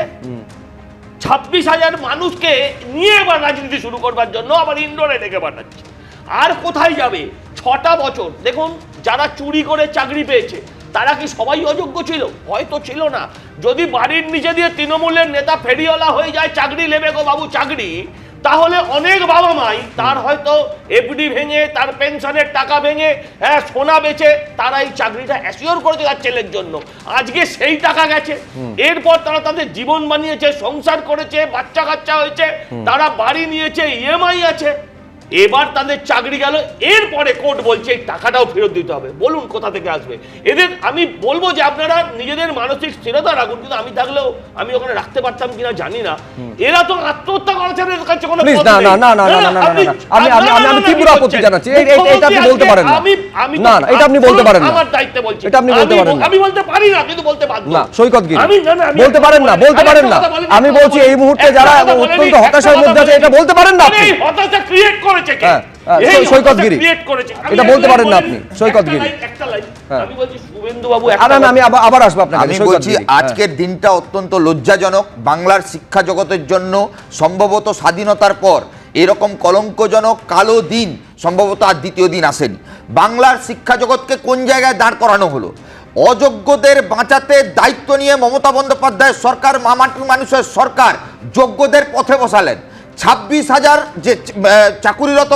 26,000 মানুষকে নিয়ে এবার রাজনীতি শুরু করবার জন্য আবার ইন্ডোরে ডেকে পাঠাচ্ছে। আর কোথায় যাবে? 6টা বছর দেখুন, যারা চুরি করে চাকরি পেয়েছে তারা কি সবাই অযোগ্য ছিল? হয়তো ছিল না। যদি বাড়ির নিচে দিয়ে তৃণমূলের নেতা ফেরিওয়ালা হয়ে যায়, চাকরি নেবে গো বাবু চাকরি, তাহলে অনেক বাবা মাই তার হয়তো এফডি ভেঙে, তার পেনশনের টাকা ভেঙে, সোনা বেচে তারা এই চাকরিটা অ্যাসিওর করেছে তার ছেলের জন্য। আজকে সেই টাকা গেছে, এরপর তারা তাদের জীবন বানিয়েছে, সংসার করেছে, বাচ্চা কাচ্চা হয়েছে, তারা বাড়ি নিয়েছে, ইএমআই আছে, এবার তাদের চাকরি গেল। এরপরে কোর্ট বলছে এই টাকাটাও ফেরত দিতে হবে। বলুন কোথা থেকে আসবে? এদের আমি বলবো যে আপনারা নিজেদের মানসিক স্থিরতা রাখুন, কিন্তু আমি থাকলেও আমি ওখানে রাখতে পারতাম কিনা জানি না। এরা তো আত্মহত্যা করেছে, এদের কাছে কোনো আমি তীব্র আপত্তি জানাচ্ছি। এটা আপনি বলতে পারেন না, না না, এটা আপনি বলতে পারেন না, আমার দায়িত্বে বলছি, এটা আপনি বলতে পারেন না। আমি বলতে পারি না, কিন্তু বলতে বাধ্য না। সৈকত গিরি বলতে পারেন না, বলতে পারেন না। আমি বলছি এই মুহূর্তে যারা অত্যন্ত হতাশার মধ্যে আছে, এটা বলতে পারেন না আপনি। হতাশা ক্রিয়েট করেছে কে? সৈকত গিরি এটা বলতে পারেন না আপনি। সৈকত গিরি, আমি বলছি শুভেন্দু বাবু, আমি আবার আসবো আপনাকে। আমি বলছি আজকের দিনটা অত্যন্ত লজ্জাজনক বাংলার শিক্ষা জগতের জন্য। সম্ভবত স্বাধীনতার পর এরকম কলঙ্কজনক কালো দিন সম্ভবত আর দ্বিতীয় দিন আসেনি। বাংলার শিক্ষা জগৎকে কোন জায়গায় দাঁড় করানো হলো? অযোগ্যদের বাঁচাতে দায়িত্ব নিয়ে মমতা বন্দ্যোপাধ্যায়ের সরকার, মামাটি মানুষের সরকার যোগ্যদের পথে বসালেন। 26,000 যে চাকুরিরত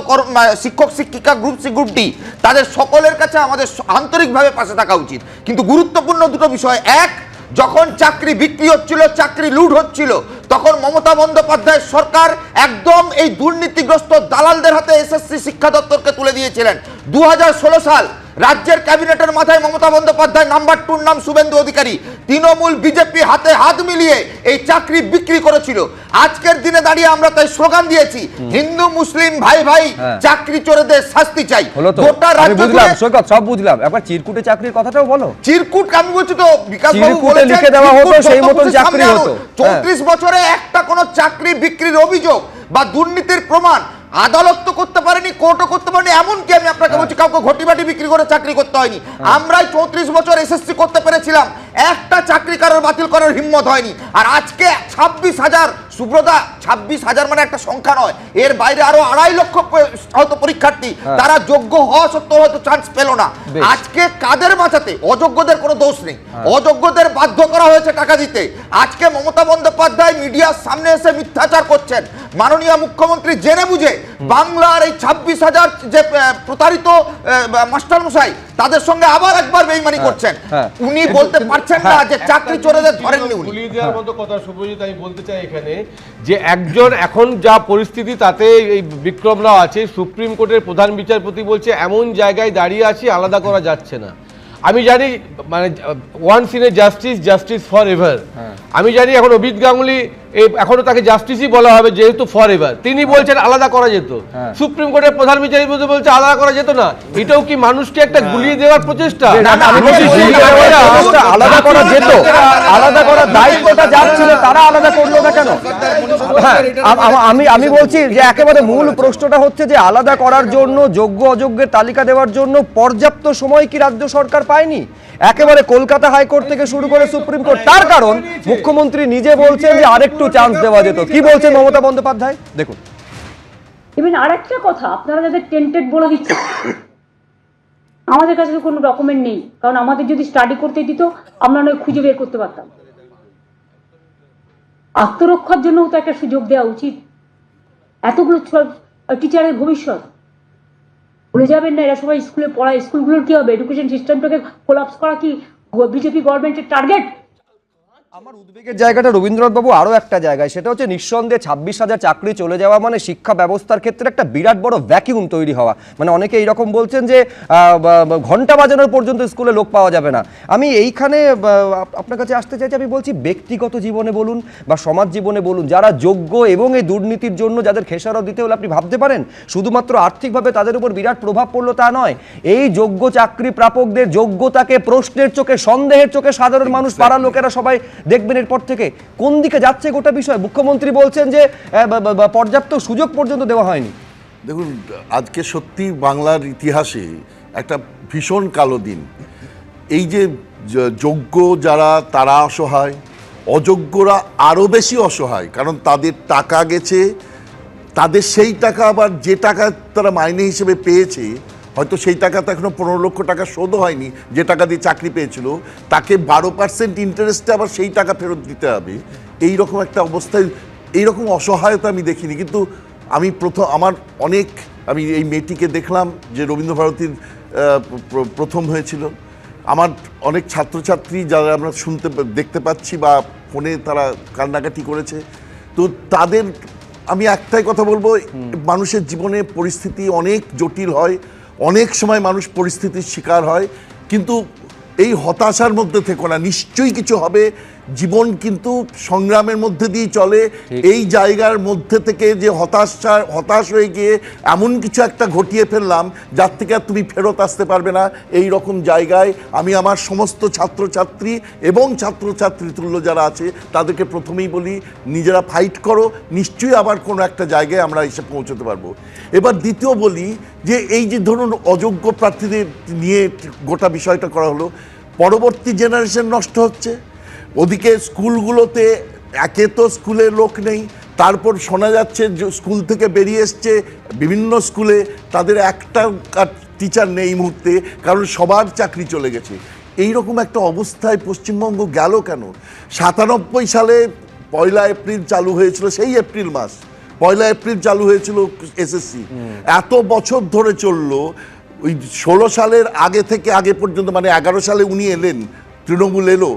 শিক্ষক শিক্ষিকা গ্রুপ সি গ্রুপ ডি তাদের সকলের কাছে আমাদের আন্তরিকভাবে পাশে থাকা উচিত। কিন্তু গুরুত্বপূর্ণ দুটো বিষয়, এক, যখন চাকরি বিক্রি হচ্ছিল, চাকরি লুট হচ্ছিল, তখন মমতা বন্দ্যোপাধ্যায়ের সরকার একদম এই দুর্নীতিগ্রস্ত দালালদের হাতে এসএসসি শিক্ষা দপ্তরকে তুলে দিয়েছিলেন। 2016 সাল রাজ্যের ক্যাবিনেটের মাথায় মমতা বন্দ্যোপাধ্যায় নাম্বার 2 নাম শুভেন্দু অধিকারী, তৃণমূল বিজেপি হাতে হাত মিলিয়ে এই চাকরি বিক্রি করেছিল। আজকের দিনে দাঁড়িয়ে আমরা তাই স্লোগান দিয়েছি, হিন্দু মুসলিম ভাই ভাই চাকরি চোরেদের শাস্তি চাই। গোটা রাজ্য সব বুঝলাম, একবার চিরকুটে চাকরির কথাটাও বলো। চিরকুট আমি বলছি তো, বিকাশ বাবু বলেছেন লিখে দেওয়া হতো, সেই মতন চাকরি হতো। 34 বছরে একটা কোন চাকরি বিক্রির অভিযোগ বা দুর্নীতির প্রমাণ আদালত তো করতে পারেনি, কোর্টও করতে পারেনি, এমনকি আমি আপনাকে বলছি কাউকে ঘটিবাটি বিক্রি করে চাকরি করতে হয়নি। আমরাই 34 বছর এসএসসি করতে পেরেছিলাম, একটা চাকরি কারোর বাতিল করার হিম্মত হয়নি। আর আজকে 26,000, সুব্রতা 26,000 মানে একটা সংখ্যা নয়, এর বাইরে আরো 2.5 লক্ষ হয়তো পরীক্ষার্থী তারা যোগ্য হওয়া সত্ত্বেও হয়তো চান্স পেল না। আজকে কাদের বাঁচাতে? অযোগ্যদের কোনো দোষ নেই, অযোগ্যদের বাধ্য করা হয়েছে টাকা দিতে। আজকে মমতা বন্দ্যোপাধ্যায় মিডিয়ার সামনে এসে মিথ্যাচার করছেন। মাননীয় মুখ্যমন্ত্রী জেনে বুঝে বাংলার এই 26,000 যে প্রতারিত মাস্টারমশাই তাদের সঙ্গে আবার একবার বেইমানি করছেন। উনি বলতে পারছেন না যে চাকরি চোরেদের ধরেননি উনি। ভুলিয়ে দেওয়ার মতো কথা শুভজিৎ আমি বলতে চাই এখানে, যে একজন এখন যা পরিস্থিতি তাতে এই বিক্রম রাও আছে, সুপ্রিম কোর্টের প্রধান বিচারপতি বলছে এমন জায়গায় দাঁড়িয়ে আছি আলাদা করা যাচ্ছে না। আমি জানি মানে once in a justice, justice for ever. আমি জানি এখন অভিজিৎ গাঙ্গুলি এখনো তাকে জাস্টিসই বলা হবে যেহেতু ফর এভার। তিনি বলছেন আলাদা করা যেত, সুপ্রিম কোর্টের প্রধান বিচারপতি বলছে আলাদা করা যেত না। এটাও কি মানুষকে একটা গুলিয়ে দেওয়ার প্রচেষ্টা? আলাদা করা যেত, আলাদা করার দায়িত্বটা যার ছিল তারা আলাদা করলো না কেন? আমি বলছি যে একেবারে মূল প্রশ্নটা হচ্ছে যে আলাদা করার জন্য যোগ্য অযোগ্যের তালিকা দেওয়ার জন্য পর্যাপ্ত সময় কি রাজ্য সরকার পায়নি? একেবারে কলকাতা হাইকোর্ট থেকে শুরু করে সুপ্রিম কোর্ট। তার কারণ মুখ্যমন্ত্রী নিজে বলছেন যে আরেকটু চান্স দেওয়া যেত। কি বলছেন মমতা বন্দ্যোপাধ্যায় দেখুন। ইভেন আরেকটা কথা, আপনারা যাদের টেন্টেড বলে দিচ্ছেন, আমাদের কাছে তো কোনো ডকুমেন্ট নেই, কারণ আমাদের যদি স্টাডি করতে দিত আমরা নয় খুঁজে বের করতে পারতাম। আত্মরক্ষার জন্য তো একটা সুযোগ দেওয়া উচিত। এতগুলো টিচারের ভবিষ্যৎ ভুলে যাবেন না, এরা সবাই স্কুলে পড়ায়। স্কুলগুলোর কি হবে? এডুকেশন সিস্টেমটাকে কোলাপস করা কি বিজেপি গভর্নমেন্টের টার্গেট? আমার উদ্বেগের জায়গাটা রবীন্দ্রনাথ বাবু আরো একটা জায়গায়, সেটা হচ্ছে নিঃসন্দেহে 26,000 চাকরি চলে যাওয়া মানে শিক্ষা ব্যবস্থার ক্ষেত্রে একটা বিরাট বড় ভ্যাকিউম তৈরি হওয়া। মানে অনেকে এইরকম বলছেন যে ঘন্টা বাজানোর পর্যন্ত স্কুলে লোক পাওয়া যাবে না। আমি এইখানে আপনার কাছে আসতে চাইছি, আমি বলছি ব্যক্তিগত জীবনে বলুন বা সমাজ জীবনে বলুন, যারা যোগ্য এবং এই দুর্নীতির জন্য যাদের খেসারত দিতে হলে আপনি ভাবতে পারেন শুধুমাত্র আর্থিকভাবে তাদের উপর বিরাট প্রভাব পড়লো তা নয়, এই যোগ্য চাকরি প্রাপকদের যোগ্যতাকে প্রশ্নের চোখে, সন্দেহের চোখে সাধারণ মানুষ, পাড়ার লোকেরা সবাই দেখবেন এরপর থেকে কোন দিকে যাচ্ছে গোটা বিষয়। মুখ্যমন্ত্রী বলছেন যে পর্যাপ্ত সুযোগ পর্যন্ত দেওয়া হয়নি। দেখুন, আজকে সত্যি বাংলার ইতিহাসে একটা ভীষণ কালো দিন। এই যে যোগ্য যারা তারা অসহায়, অযোগ্যরা আরও বেশি অসহায়, কারণ তাদের টাকা গেছে, তাদের সেই টাকা আবার যে টাকা তারা মাইনে হিসেবে পেয়েছে হয়তো সেই টাকা তো এখনো 15 লক্ষ টাকা শোধও হয়নি, যে টাকা দিয়ে চাকরি পেয়েছিল তাকে 12% ইন্টারেস্টে আবার সেই টাকা ফেরত দিতে হবে। এই রকম একটা অবস্থায় এইরকম অসহায়তা আমি দেখিনি। কিন্তু আমি আমি এই মেয়েটিকে দেখলাম যে রবীন্দ্রভারতীর প্রথম হয়েছিল। আমার অনেক ছাত্রছাত্রী যারা আমরা দেখতে পাচ্ছি বা ফোনে তারা কান্নাকাটি করেছে, তো তাদের আমি একটাই কথা বলবো, মানুষের জীবনে পরিস্থিতি অনেক জটিল হয়, অনেক সময় মানুষ পরিস্থিতির শিকার হয়, কিন্তু এই হতাশার মধ্যে থেকো না, নিশ্চয়ই কিছু হবে। জীবন কিন্তু সংগ্রামের মধ্যে দিয়ে চলে। এই জায়গার মধ্যে থেকে যে হতাশ হয়ে গিয়ে এমন কিছু একটা ঘটিয়ে ফেললাম যার থেকে আর তুমি ফেরত আসতে পারবে না, এই রকম জায়গায় আমি আমার সমস্ত ছাত্রছাত্রী এবং ছাত্রছাত্রী তুল্য যারা আছে তাদেরকে প্রথমেই বলি, নিজেরা ফাইট করো, নিশ্চয়ই আবার কোনো একটা জায়গায় আমরা এসে পৌঁছতে পারবো। এবার দ্বিতীয় বলি যে এই যে ধরুন অযোগ্য প্রার্থীদের নিয়ে গোটা বিষয়টা করা হলো, পরবর্তী জেনারেশন নষ্ট হচ্ছে। ওদিকে স্কুলগুলোতে একে তো স্কুলে লোক নেই, তারপর শোনা যাচ্ছে যে স্কুল থেকে বেরিয়ে এসছে বিভিন্ন স্কুলে তাদের একটা টিচার নেই এই মুহূর্তে, কারণ সবার চাকরি চলে গেছে। এই রকম একটা অবস্থায় পশ্চিমবঙ্গ গেল কেন? 97 সালে 1 এপ্রিল চালু হয়েছিল, সেই এপ্রিল মাস 1 এপ্রিল চালু হয়েছিল এসএসসি, এত বছর ধরে চললো। ওই 16 সালের আগে পর্যন্ত, মানে 11 সালে উনি এলেন, তৃণমূল এলো,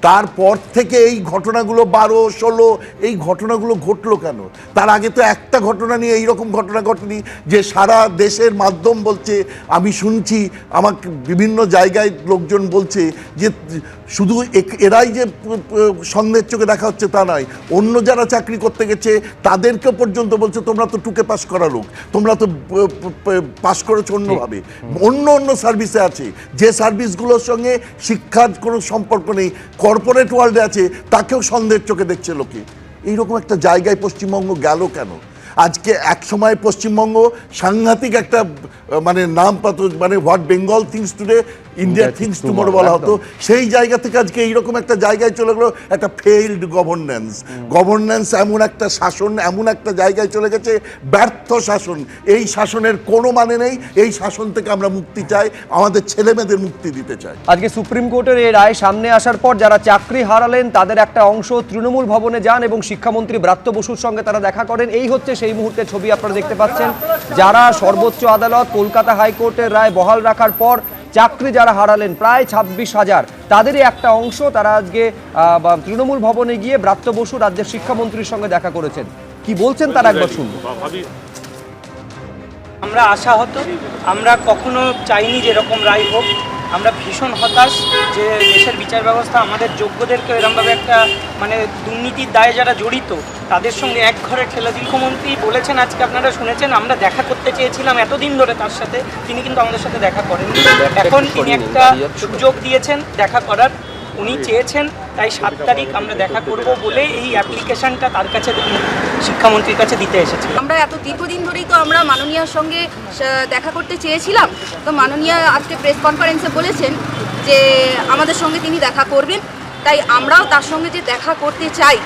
তারপর থেকে এই ঘটনাগুলো 12, 16 এই ঘটনাগুলো ঘটলো কেন? তার আগে তো একটা ঘটনা নিয়ে এইরকম ঘটনা ঘটেনি যে সারা দেশের মাধ্যম বলছে, আমি শুনছি, আমাকে বিভিন্ন জায়গায় লোকজন বলছে যে শুধু এরাই যে সন্দেহের চোখে দেখা হচ্ছে তা নয়, অন্য যারা চাকরি করতে গেছে তাদেরকে পর্যন্ত বলছে তোমরা তো টুকে পাস করা লোক, তোমরা তো পাস করেছো অন্যভাবে, অন্য সার্ভিসে আছে, যে সার্ভিসগুলোর সঙ্গে শিক্ষার কোনো সম্পর্ক নেই, কর্পোরেট ওয়ার্ল্ডে আছে, তাকেও সন্দেহের চোখে দেখছে লোকে। এইরকম একটা জায়গায় পশ্চিমবঙ্গ গেল কেন? আজকে এক সময় পশ্চিমবঙ্গ সাংঘাতিক একটা মানে নাম পাত, মানে what Bengal things today India things tomorrow বলা হতো, সেই জায়গা থেকে আজকে এইরকম একটা জায়গায় চলে গেলো, একটা ফেইল্ড গভর্নেন্স, এমন একটা শাসন, এমন একটা জায়গায় চলে গেছে, ব্যর্থ শাসন। এই শাসনের কোনো মানে নেই, এই শাসন থেকে আমরা মুক্তি চাই, আমাদের ছেলেমেয়েদের মুক্তি দিতে চাই। আজকে সুপ্রিম কোর্টের এই রায় সামনে আসার পর যারা চাকরি হারালেন তাদের একটা অংশ তৃণমূল ভবনে যান এবং শিক্ষামন্ত্রী ব্রাত্য বসুর সঙ্গে তারা দেখা করেন। এই হচ্ছে সেই মুহূর্তের ছবি আপনারা দেখতে পাচ্ছেন। যারা সর্বোচ্চ আদালত কলকাতা হাইকোর্টের রায় বহাল রাখার পর চাকরি যারা হারালেন প্রায় 26,000, তাদেরই একটা অংশ তারা আজকে তৃণমূল ভবনে গিয়ে ব্রাত্য বসু রাজ্যের শিক্ষামন্ত্রীর সঙ্গে দেখা করেছেন। কি বলছেন তারা একবার শুনবো। আমরা আশাহত, আমরা কখনো চাইনি যে এরকম রায় হোক। আমরা ভীষণ হতাশ যে দেশের বিচার ব্যবস্থা আমাদের যোগ্যদেরকে এরকমভাবে একটা মানে দুর্নীতির দায়ে যারা জড়িত তাদের সঙ্গে এক ঘরে ঠেলে। মুখ্যমন্ত্রী বলেছেন, আজকে আপনারা শুনেছেন, আমরা দেখা করতে চেয়েছিলাম এতদিন ধরে তার সাথে, তিনি কিন্তু আমাদের সাথে দেখা করেননি। এখন তিনি একটা সুযোগ দিয়েছেন দেখা করার, উনি চেয়েছেন, তাই 7 তারিখ আমরা দেখা করব বলে এই অ্যাপ্লিকেশনটা তার কাছে, শিক্ষামন্ত্রীর কাছে দিতে এসেছি। আমরা এত দীর্ঘদিন ধরেই তো আমরা মাননীয়ার সঙ্গে দেখা করতে চেয়েছিলাম, তো মাননীয়া আজকে প্রেস কনফারেন্সে বলেছেন যে আমাদের সঙ্গে তিনি দেখা করবেন, তাই আমরাও তার সঙ্গে যে দেখা করতে চাই,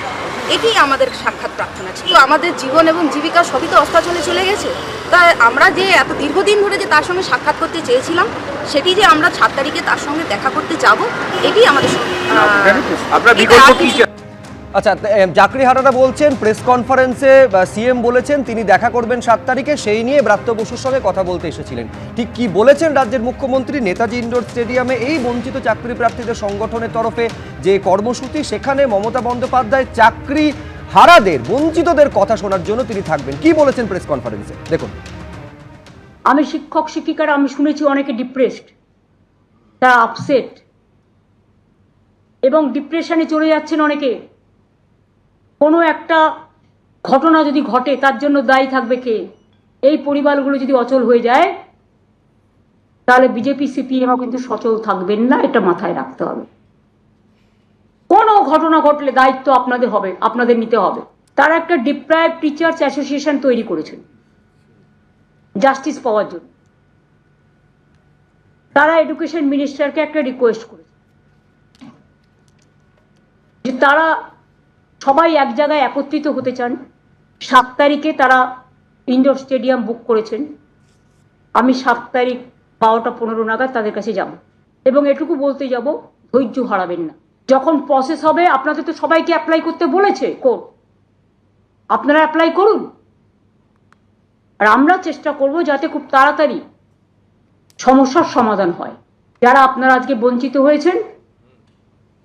এটাই আমাদের সাক্ষাৎ প্রার্থনা ছিল। আমাদের জীবন এবং জীবিকা সবই তো অস্তাচলে চলে গেছে, তাই আমরা যে এত দীর্ঘদিন ধরে যে তার সঙ্গে সাক্ষাৎ করতে চেয়েছিলাম, সেটি যে আমরা 7 তারিখে তার সঙ্গে দেখা করতে যাব, এটি আমাদের আচ্ছা, চাকরি হারারা বলছেন প্রেস কনফারেন্সে সিএম বলেছেন তিনি দেখা করবেন 7 তারিখে, সেই নিয়ে ব্রাত্য বসুর সঙ্গে কথা বলতে এসেছিলেন। ঠিক কি বলেছেন রাজ্যের মুখ্যমন্ত্রী? নেতাজি ইন্ডোর স্টেডিয়ামে এই বঞ্চিত চাকরি প্রার্থীদের সংগঠনের তরফে যে কর্মসূচি, সেখানে মমতা বন্দ্যোপাধ্যায় চাকরি হারাদের, বঞ্চিতদের কথা শোনার জন্য তিনি থাকবেন। কি বলেছেন প্রেস কনফারেন্সে দেখুন। আমি শিক্ষক শিক্ষিকারা আমি শুনেছি অনেকে ডিপ্রেসড, তারা আপসেট এবং ডিপ্রেশনে চলে যাচ্ছেন অনেকে। কোনো একটা ঘটনা যদি ঘটে তার জন্য দায়ী থাকবে কে? এই পরিবারগুলো যদি অচল হয়ে যায় তাহলে বিজেপি সিপিএমও কিন্তু সচল থাকবেন না, এটা মাথায় রাখতে হবে। কোনো ঘটনা ঘটলে দায়িত্ব আপনাদের হবে, আপনাদের নিতে হবে। তারা একটা ডিপ্রাইভ টিচার্স অ্যাসোসিয়েশন তৈরি করেছেন জাস্টিস পাওয়ার জন্য। তারা এডুকেশন মিনিস্টারকে একটা রিকোয়েস্ট করেছে যে তারা সবাই এক জায়গায় একত্রিত হতে চান। 7 তারিখে তারা ইন্ডোর স্টেডিয়াম বুক করেছেন। আমি 7 তারিখ 12টা 15 নাগাদ তাদের কাছে যাব এবং এটুকু বলতে যাব, ধৈর্য হারাবেন না। যখন প্রসেস হবে, আপনাদের তো সবাইকে অ্যাপ্লাই করতে বলেছে কোর্ট, আপনারা অ্যাপ্লাই করুন। আর আমরা চেষ্টা করব যাতে খুব তাড়াতাড়ি সমস্যার সমাধান হয়। যারা আপনারা আজকে বঞ্চিত হয়েছেন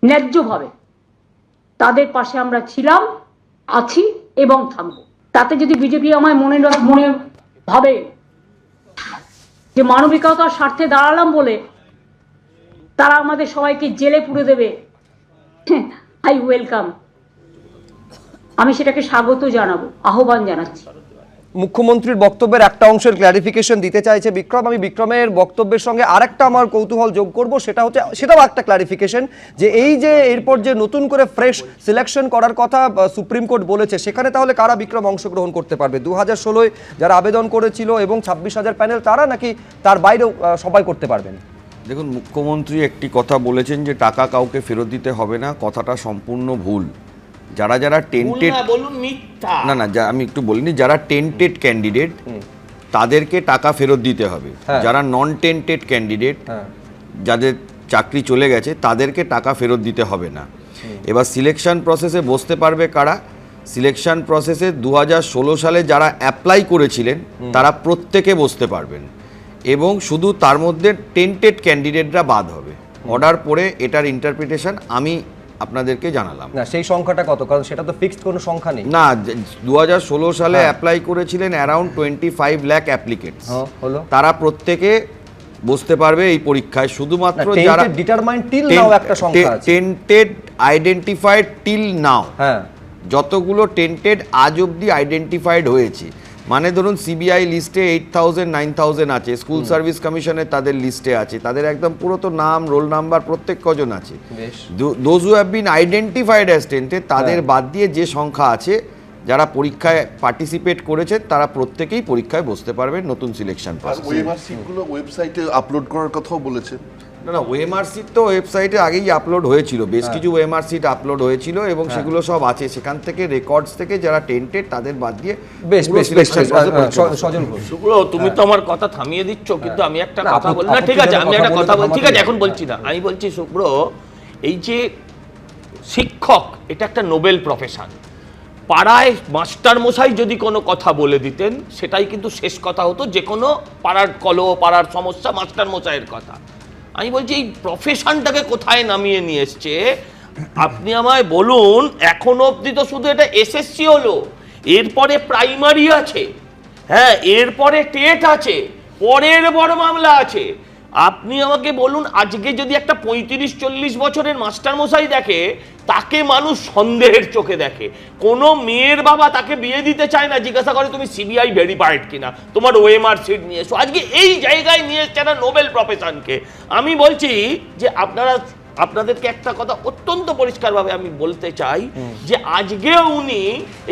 ন্যায্যভাবে, তাদের পাশে আমরা ছিলাম, আছি এবং থাকবো। তাতে যদি বিজেপি আমায় মনে ভাবে যে মানবিকতার স্বার্থে দাঁড়ালাম বলে তারা আমাদের সবাইকে জেলে পুরে দেবে, আই ওয়েলকাম, আমি সেটাকে স্বাগত জানাবো, আহ্বান জানাচ্ছি। মুখ্যমন্ত্রীর বক্তব্যের একটা অংশের ক্ল্যারিফিকেশন দিতে চাইছে বিক্রম। আমি বিক্রমের বক্তব্যের সঙ্গে আরেকটা আমার কৌতূহল যোগ করব, সেটাও একটা ক্ল্যারিফিকেশন যে এই যে এরপর যে নতুন করে ফ্রেশ সিলেকশন করার কথা সুপ্রিম কোর্ট বলেছে, সেখানে তাহলে কারা বিক্রম অংশগ্রহণ করতে পারবে? 2016 যারা আবেদন করেছিল এবং 26,000 প্যানেল, তারা নাকি তার বাইরেও সবাই করতে পারবেন? দেখুন, মুখ্যমন্ত্রী একটি কথা বলেছেন যে টাকা কাউকে ফেরত দিতে হবে না, কথাটা সম্পূর্ণ ভুল। যারা যারা টেন্টেড, না আমি একটু বলিনি, যারা টেন্টেড ক্যান্ডিডেট তাদেরকে টাকা ফেরত দিতে হবে। যারা নন টেন্টেড ক্যান্ডিডেট, যাদের চাকরি চলে গেছে, তাদেরকে টাকা ফেরত দিতে হবে না। এবার সিলেকশন প্রসেসে বসতে পারবে কারা? সিলেকশন প্রসেসে 2016 সালে যারা অ্যাপ্লাই করেছিলেন তারা প্রত্যেকে বসতে পারবেন, এবং শুধু তার মধ্যে টেন্টেড ক্যান্ডিডেটরা বাদ হবে। অর্ডার পরে এটার ইন্টারপ্রিটেশন আমি আপনাদেরকে জানালাম। না সেই সংখ্যাটা কত, কারণ সেটা তো ফিক্সড কোনো সংখ্যা নেই। না, 2016 সালে অ্যাপ্লাই করেছিলেন অ্যারাউন্ড 25 লাখ অ্যাপ্লিকেন্টস, হলো তারা প্রত্যেকে বসতে পারবে এই পরীক্ষায়। শুধুমাত্র যারা ডিটারমাইন্ড টিল নাও একটা সংখ্যা আছে, টেন্টেড আইডেন্টিফাইড টিল নাও, হ্যাঁ যতগুলো টেন্টেড আজ অবধি আইডেন্টিফাইড হয়েছে, মানে ধরুন সিবিআই লিস্টে 8000 9000 আছে, স্কুল সার্ভিস কমিশনের তাদের লিস্টে আছে, তাদের একদম পুরো তো নাম রোল নাম্বার প্রত্যেক কজন আছে। Those who have been identified as tainted, তাদের বাদ দিয়ে যে সংখ্যা আছে যারা পরীক্ষায় পার্টিসিপেট করেছে তারা প্রত্যেকেই পরীক্ষায় বসতে পারবেন নতুন সিলেকশন পাস। ওএমআর সিটগুলো ওয়েবসাইটে আপলোড করার কথাও বলেছেন। না, ওএমআর সিট তো ওয়েবসাইটে আগেই আপলোড হয়েছিল, বেশ কিছু ওএমআর সিট আপলোড হয়েছিল এবং সেগুলো সব আছে। সেখান থেকে রেকর্ডস থেকে যারা টেন্টেড তাদের বাদ দিয়ে বেশ শুভ্র, তুমি তো আমার কথা থামিয়ে দিচ্ছ, কিন্তু আমি একটা কথা বলি না, ঠিক আছে আমি একটা কথা বলি, ঠিক আছে এখন বলছি না, আমি বলছি শুভ্র, এই যে শিক্ষক এটা একটা নোবেল প্রফেশন। পাড়ায় মাস্টার মশাই যদি কোনো কথা বলে দিতেন সেটাই কিন্তু শেষ কথা হতো, যে কোনো পাড়ার কলহ পাড়ার সমস্যা মাস্টার মশাইয়ের কথা। আমি বলছি এই প্রফেশনটাকে কোথায় নামিয়ে নিয়ে এসছে আপনি আমায় বলুন। এখনো অবধি তো শুধু এটা এসএসসি হলো, এরপরে প্রাইমারি আছে, হ্যাঁ এরপরে টেট আছে, পরের বড় মামলা আছে। আপনি আমাকে বলুন, আজকে যদি একটা 35-40 বছরের মাস্টার মশাই দেখে, তাকে মানুষ সন্দেহের চোখে দেখে। কোনো মেয়ের বাবা তাকে বিয়ে দিতে চায় না, জিজ্ঞাসা করে তুমি সিবিআই ভেরিফাইড কিনা, তোমার ওএমআর সিট নিয়ে এসো। আজকে এই জায়গায় নিয়ে এসছে একটা নোবেল প্রফেশনকে। আমি বলছি যে আপনাদেরকে একটা কথা অত্যন্ত পরিষ্কারভাবে আমি বলতে চাই, যে আজকেও উনি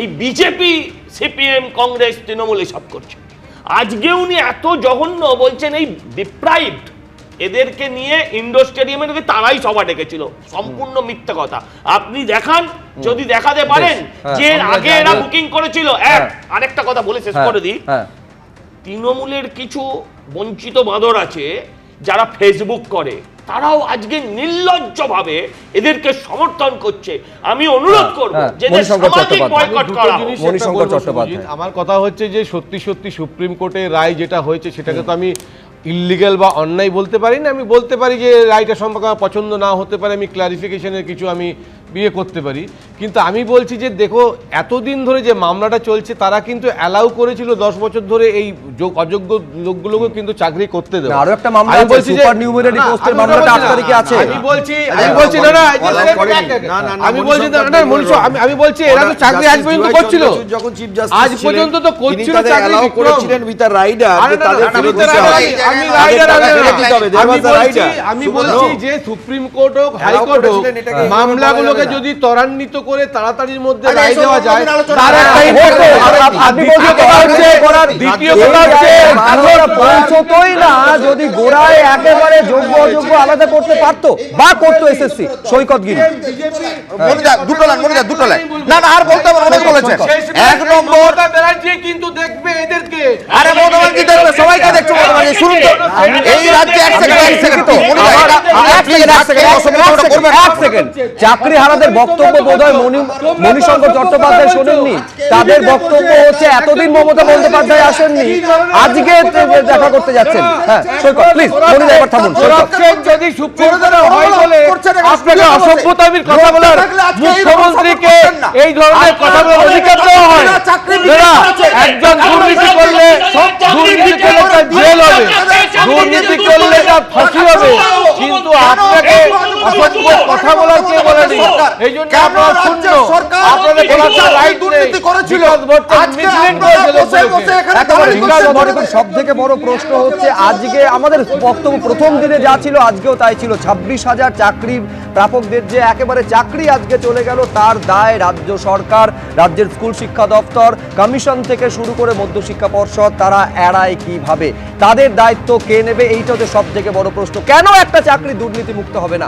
এই বিজেপি সিপিএম কংগ্রেস তৃণমূল এসব করছে, আজকে উনি এত জঘন্য বলছেন এই ডিপ্রাইভড এদেরকে নিয়ে ইন্ডোর স্টেডিয়ামে তারাই সভা ডেকেছিল, সম্পূর্ণ মিথ্যা কথা। আপনি দেখান, যদি দেখাতে পারেন যে আগে এরা বুকিং করেছিল। আরেকটা কথা বলে শেষ করে দিই, তৃণমূলের কিছু বঞ্চিত বাঁদর আছে যারা ফেসবুক করে, তারাও আজকে নির্লজ্জভাবে এদেরকে সমর্থন করছে। আমি অনুরোধ করব যে সামাজিক বয়কট করা হোক। আমার কথা হচ্ছে যে সত্যি সত্যি সুপ্রিম কোর্টের রায় যেটা হয়েছে সেটাকে তো আমি ইললিগ্যাল বা অন্যায় বলতে পারি না। আমি বলতে পারি যে রায়টা সম্পর্কে আমার পছন্দ না হতে পারে, আমি ক্লারিফিকেশনের কিছু আমি বিয়ে করতে পারি। কিন্তু আমি বলছি যে দেখো, এতদিন ধরে যে মামলাটা চলছে তারা কিন্তু অ্যালাউ করেছিল 10 বছর ধরে এই অযোগ্য লোকগুলোকে কিন্তু চাকরি করতে দেবে। আরো একটা মামলা আছে, সুপার নিউমেরারি পোস্টের মামলাটা 8 তারিখে আছে। আমি বলছি না আমি বলছি না মনীষা, আমি বলছি এরা তো চাকরি আজ পর্যন্ত করছিল, যখন চিফ জাস্টিস আজ পর্যন্ত তো করছিল, চাকরি করেছিলেন উইথ আ রাইডার, আমি বলছি যে সুপ্রিম কোর্ট হোক হাইকোর্ট হোক, মামলাগুলোকে যদি ত্বরান্বিত করে তাড়াতাড়ির মধ্যে রায় দেওয়া যায়, তার দ্বিতীয় কথা হচ্ছে পৌঁছতোই না যদি গোড়ায় একেবারে যোগ্য অযোগ্য আলাদা করতে পারতো বা করতো এসএসসি সৈকতগিরি। দুটো লাইন না আর বলতে হবে, অনেক বলেছেন। এক নম্বর ব্যানার্জি কিন্তু দেখবে এদেরকে, আরে মমতা ব্যানার্জি দেখবে, সবাইকে দেখছো মমতা ব্যানার্জি। শুনুন তো, এই রাজ্যে এক সেকেন্ড চাকরি হারাদের বক্তব্য বোধহয় মণিশঙ্কর চট্টোপাধ্যায় শোনেননি। তাদের বক্তব্য হচ্ছে এতদিন মমতা বন্দ্যোপাধ্যায় আসেননি, আজকে দেখা করতে যাচ্ছেন। হ্যাঁ সৈকত প্লিজ, এবার থামুন। যদি সুপ্রিম কোর্ট হয় বলে আপনাকে অসভ্যতামির কথা বলার মুখ্যমন্ত্রীকে এই ধরনের কথা বলার অধিকার দেওয়া হয়, একজন দুর্নীতি করলে তার জেল হবে, দুর্নীতি করলে তার ফাঁসি হবে, কিন্তু আপনাকে অসভ্য কথা বলার কে বলেনি? এই জন্য আপনারা শূন্য, আপনাদের বলার রাইট নেই। সব থেকে বড় প্রশ্ন হচ্ছে আজকে আমাদের বক্তব্য প্রথম দিনে যা ছিল আজকেও তাই ছিল। 26,000 চাকরি প্রাপকদের যে একেবারে চাকরি আজকে চলে গেল, তার দায় রাজ্য সরকার, রাজ্যের স্কুল শিক্ষা দপ্তর, কমিশন থেকে শুরু করে মধ্যশিক্ষা পর্ষদ, তারা এড়ায় কিভাবে? তাদের দায়িত্ব কে নেবে? এইটা হচ্ছে সব থেকে বড় প্রশ্ন। কেন একটা চাকরি দুর্নীতি মুক্ত হবে না?